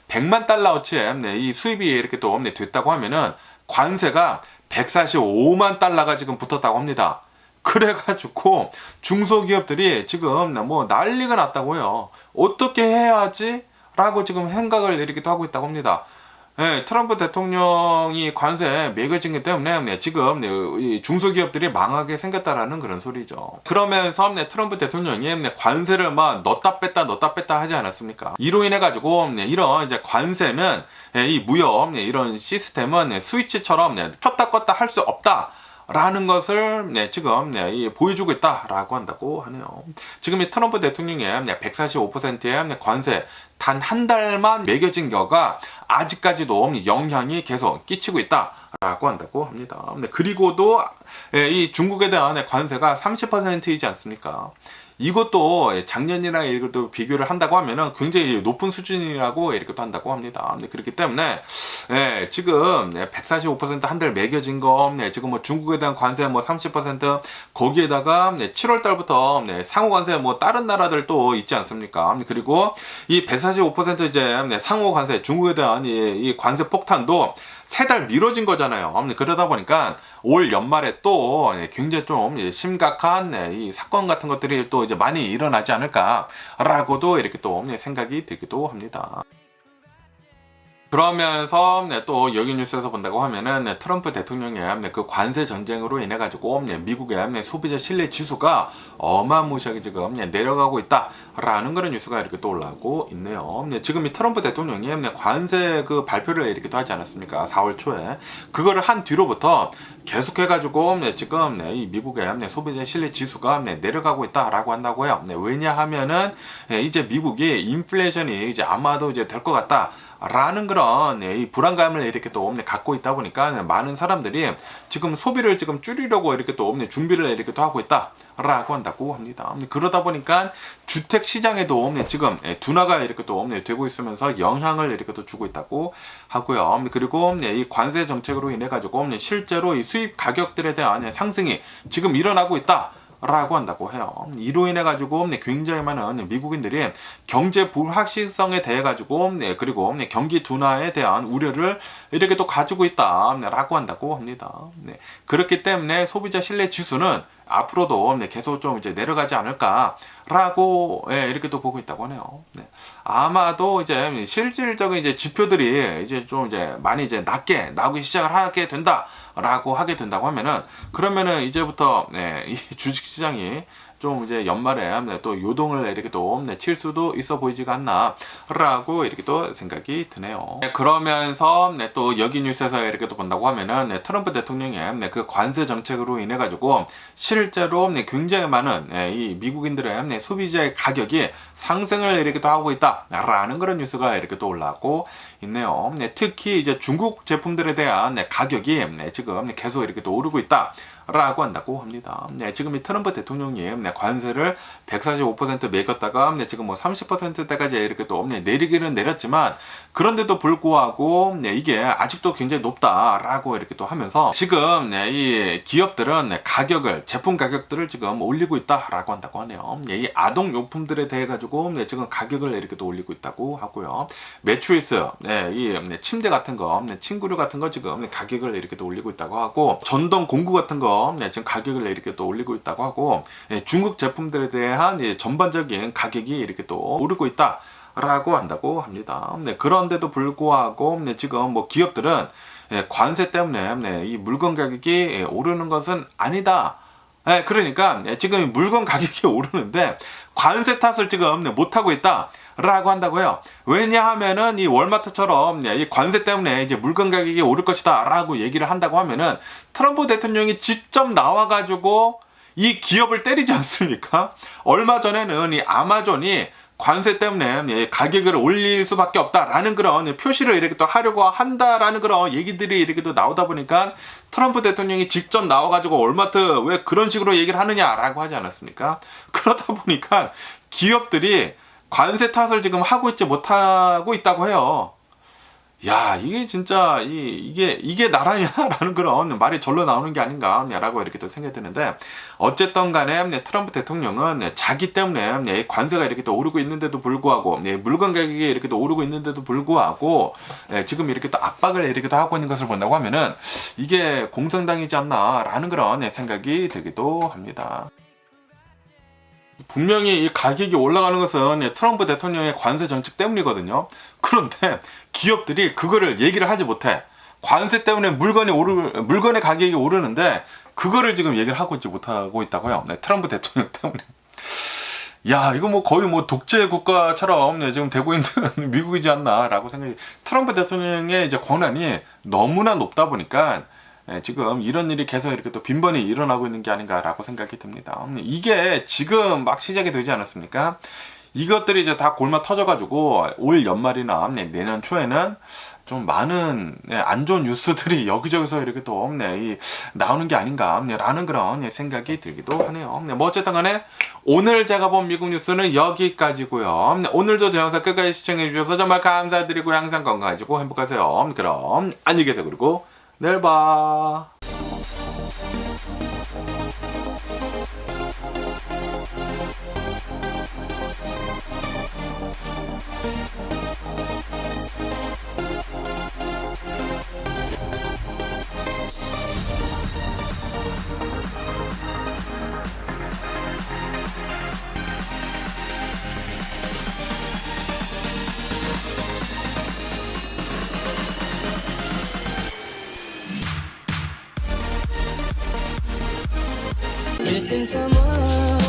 100만 달러어치의 이 수입이 이렇게 또 됐다고 하면은 관세가 145만 달러가 지금 붙었다고 합니다. 그래가지고 중소기업들이 지금 뭐 난리가 났다고요. 어떻게 해야지? 라고 지금 생각을 이렇게 하고 있다고 합니다. 트럼프 대통령이 관세에 매겨진 것 때문에 지금 이 중소기업들이 망하게 생겼다라는 그런 소리죠. 그러면서 트럼프 대통령이 관세를 막 넣었다 뺐다 하지 않았습니까? 이로 인해 가지고 이런 이제 관세는 이 무역 이런 시스템은 스위치처럼 켰다 껐다 할 수 없다 라는 것을 지금 보여주고 있다라고 한다고 하네요. 지금 이 트럼프 대통령의 145%의 관세 단 한 달만 매겨진 거가 아직까지도 영향이 계속 끼치고 있다라고 한다고 합니다. 그리고도 이 중국에 대한 관세가 30%이지 않습니까? 이것도 작년이랑 이것도 비교를 한다고 하면은 굉장히 높은 수준이라고 이렇게 또 한다고 합니다. 그렇기 때문에 지금 145% 한 달 매겨진 거, 지금 뭐 중국에 대한 관세 뭐 30% 거기에다가 7월 달부터 상호 관세 뭐 다른 나라들 또 있지 않습니까? 그리고 이 145% 이제 상호 관세 중국에 대한 이 관세 폭탄도 3달 미뤄진 거잖아요. 그러다 보니까 올 연말에 또 굉장히 좀 심각한 이 사건 같은 것들이 또 이제 많이 일어나지 않을까라고도 이렇게 또 생각이 들기도 합니다. 그러면서 또 여기 뉴스에서 본다고 하면은 트럼프 대통령의 그 관세 전쟁으로 인해 가지고 미국의 소비자 신뢰 지수가 어마무시하게 지금 내려가고 있다라는 그런 뉴스가 이렇게 또 올라오고 있네요. 지금 이 트럼프 대통령이 관세 그 발표를 이렇게 또 하지 않았습니까? 4월 초에 그거를 한 뒤로부터 계속해 가지고 지금 이 미국의 소비자 신뢰 지수가 내려가고 있다라고 한다고요. 왜냐하면은 이제 미국이 인플레이션이 이제 아마도 이제 될 것 같다. 라는 그런 이 불안감을 이렇게 또 갖고 있다 보니까 많은 사람들이 지금 소비를 지금 줄이려고 이렇게 또 준비를 이렇게 또 하고 있다라고 한다고 합니다. 그러다 보니까 주택 시장에도 지금 둔화가 이렇게 또 되고 있으면서 영향을 이렇게 또 주고 있다고 하고요. 그리고 이 관세 정책으로 인해 가지고 실제로 이 수입 가격들에 대한 상승이 지금 일어나고 있다. 라고 한다고 해요. 이로 인해 가지고 굉장히 많은 미국인들이 경제 불확실성에 대해 가지고 그리고 경기 둔화에 대한 우려를 이렇게 또 가지고 있다라고 한다고 합니다. 그렇기 때문에 소비자 신뢰 지수는 앞으로도 계속 좀 이제 내려가지 않을까라고 이렇게 또 보고 있다고 하네요. 아마도 이제 실질적인 이제 지표들이 이제 좀 이제 많이 이제 낮게 나오기 시작을 하게 된다라고 하게 된다고 하면은, 그러면은 이제부터 이 주식 시장이 좀 이제 연말에 또 요동을 이렇게 또 칠 수도 있어 보이지가 않나라고 이렇게 또 생각이 드네요. 그러면서 또 여기 뉴스에서 이렇게 또 본다고 하면은 트럼프 대통령의 그 관세 정책으로 인해 가지고 실제로 굉장히 많은 이 미국인들의 소비자의 가격이 상승을 이렇게 또 하고 있다라는 그런 뉴스가 이렇게 또 올라오고 있네요. 특히 이제 중국 제품들에 대한 가격이 지금 계속 이렇게 또 오르고 있다. 라고 한다고 합니다. 지금 이 트럼프 대통령이 관세를 145% 매겼다가 지금 뭐 30%대까지 이렇게 또 내리기는 내렸지만, 그런데도 불구하고 이게 아직도 굉장히 높다라고 이렇게 또 하면서 지금 이 기업들은 가격을, 제품 가격들을 지금 올리고 있다라고 한다고 하네요. 이 아동 용품들에 대해 가지고 지금 가격을 이렇게 또 올리고 있다고 하고요. 매트리스, 이 침대 같은 거, 침구류 같은 거 지금 가격을 이렇게 또 올리고 있다고 하고, 전동 공구 같은 거 지금 가격을 이렇게 또 올리고 있다고 하고, 중국 제품들에 대한 전반적인 가격이 이렇게 또 오르고 있다. 라고 한다고 합니다. 그런데도 불구하고 지금 뭐 기업들은 관세 때문에 이 물건 가격이 오르는 것은 아니다. 그러니까 지금 물건 가격이 오르는데 관세 탓을 지금 못하고 있다. 라고 한다고 해요. 왜냐하면은 이 월마트처럼 이 관세 때문에 이제 물건 가격이 오를 것이다. 라고 얘기를 한다고 하면은 트럼프 대통령이 직접 나와가지고 이 기업을 때리지 않습니까? 얼마 전에는 이 아마존이 관세 때문에 가격을 올릴 수밖에 없다라는 그런 표시를 이렇게 또 하려고 한다라는 그런 얘기들이 이렇게 또 나오다 보니까 트럼프 대통령이 직접 나와가지고 월마트 왜 그런 식으로 얘기를 하느냐라고 하지 않았습니까? 그러다 보니까 기업들이 관세 탓을 지금 하고 있지 못하고 있다고 해요. 야, 이게 진짜 이게 나라냐라는 그런 말이 절로 나오는 게 아닌가라고 이렇게 또 생각이 드는데, 어쨌든 간에 트럼프 대통령은 자기 때문에 관세가 이렇게 또 오르고 있는데도 불구하고, 물건 가격이 이렇게 또 오르고 있는데도 불구하고 지금 이렇게 또 압박을 이렇게 또 하고 있는 것을 본다고 하면은 이게 공산당이지 않나라는 그런 생각이 들기도 합니다. 분명히 이 가격이 올라가는 것은 트럼프 대통령의 관세 정책 때문이거든요. 그런데 기업들이 그거를 얘기를 하지 못해. 관세 때문에 물건의 가격이 오르는데 그거를 지금 얘기를 하고 있지 못하고 있다고요. 트럼프 대통령 때문에. 야, 이거 뭐 거의 뭐 독재 국가처럼 지금 되고 있는 미국이지 않나라고 생각이. 트럼프 대통령의 이제 권한이 너무나 높다 보니까 지금 이런 일이 계속 이렇게 또 빈번히 일어나고 있는 게 아닌가라고 생각이 듭니다. 이게 지금 막 시작이 되지 않았습니까? 이것들이 이제 다 골마 터져가지고 올 연말이나 내년 초에는 좀 많은 안 좋은 뉴스들이 여기저기서 이렇게 또 나오는 게 아닌가라는 그런 생각이 들기도 하네요. 뭐 어쨌든 간에 오늘 제가 본 미국 뉴스는 여기까지고요. 오늘도 제 영상 끝까지 시청해 주셔서 정말 감사드리고 항상 건강하시고 행복하세요. 그럼 안녕히 계세요. 그리고 내일 봐. Missing someone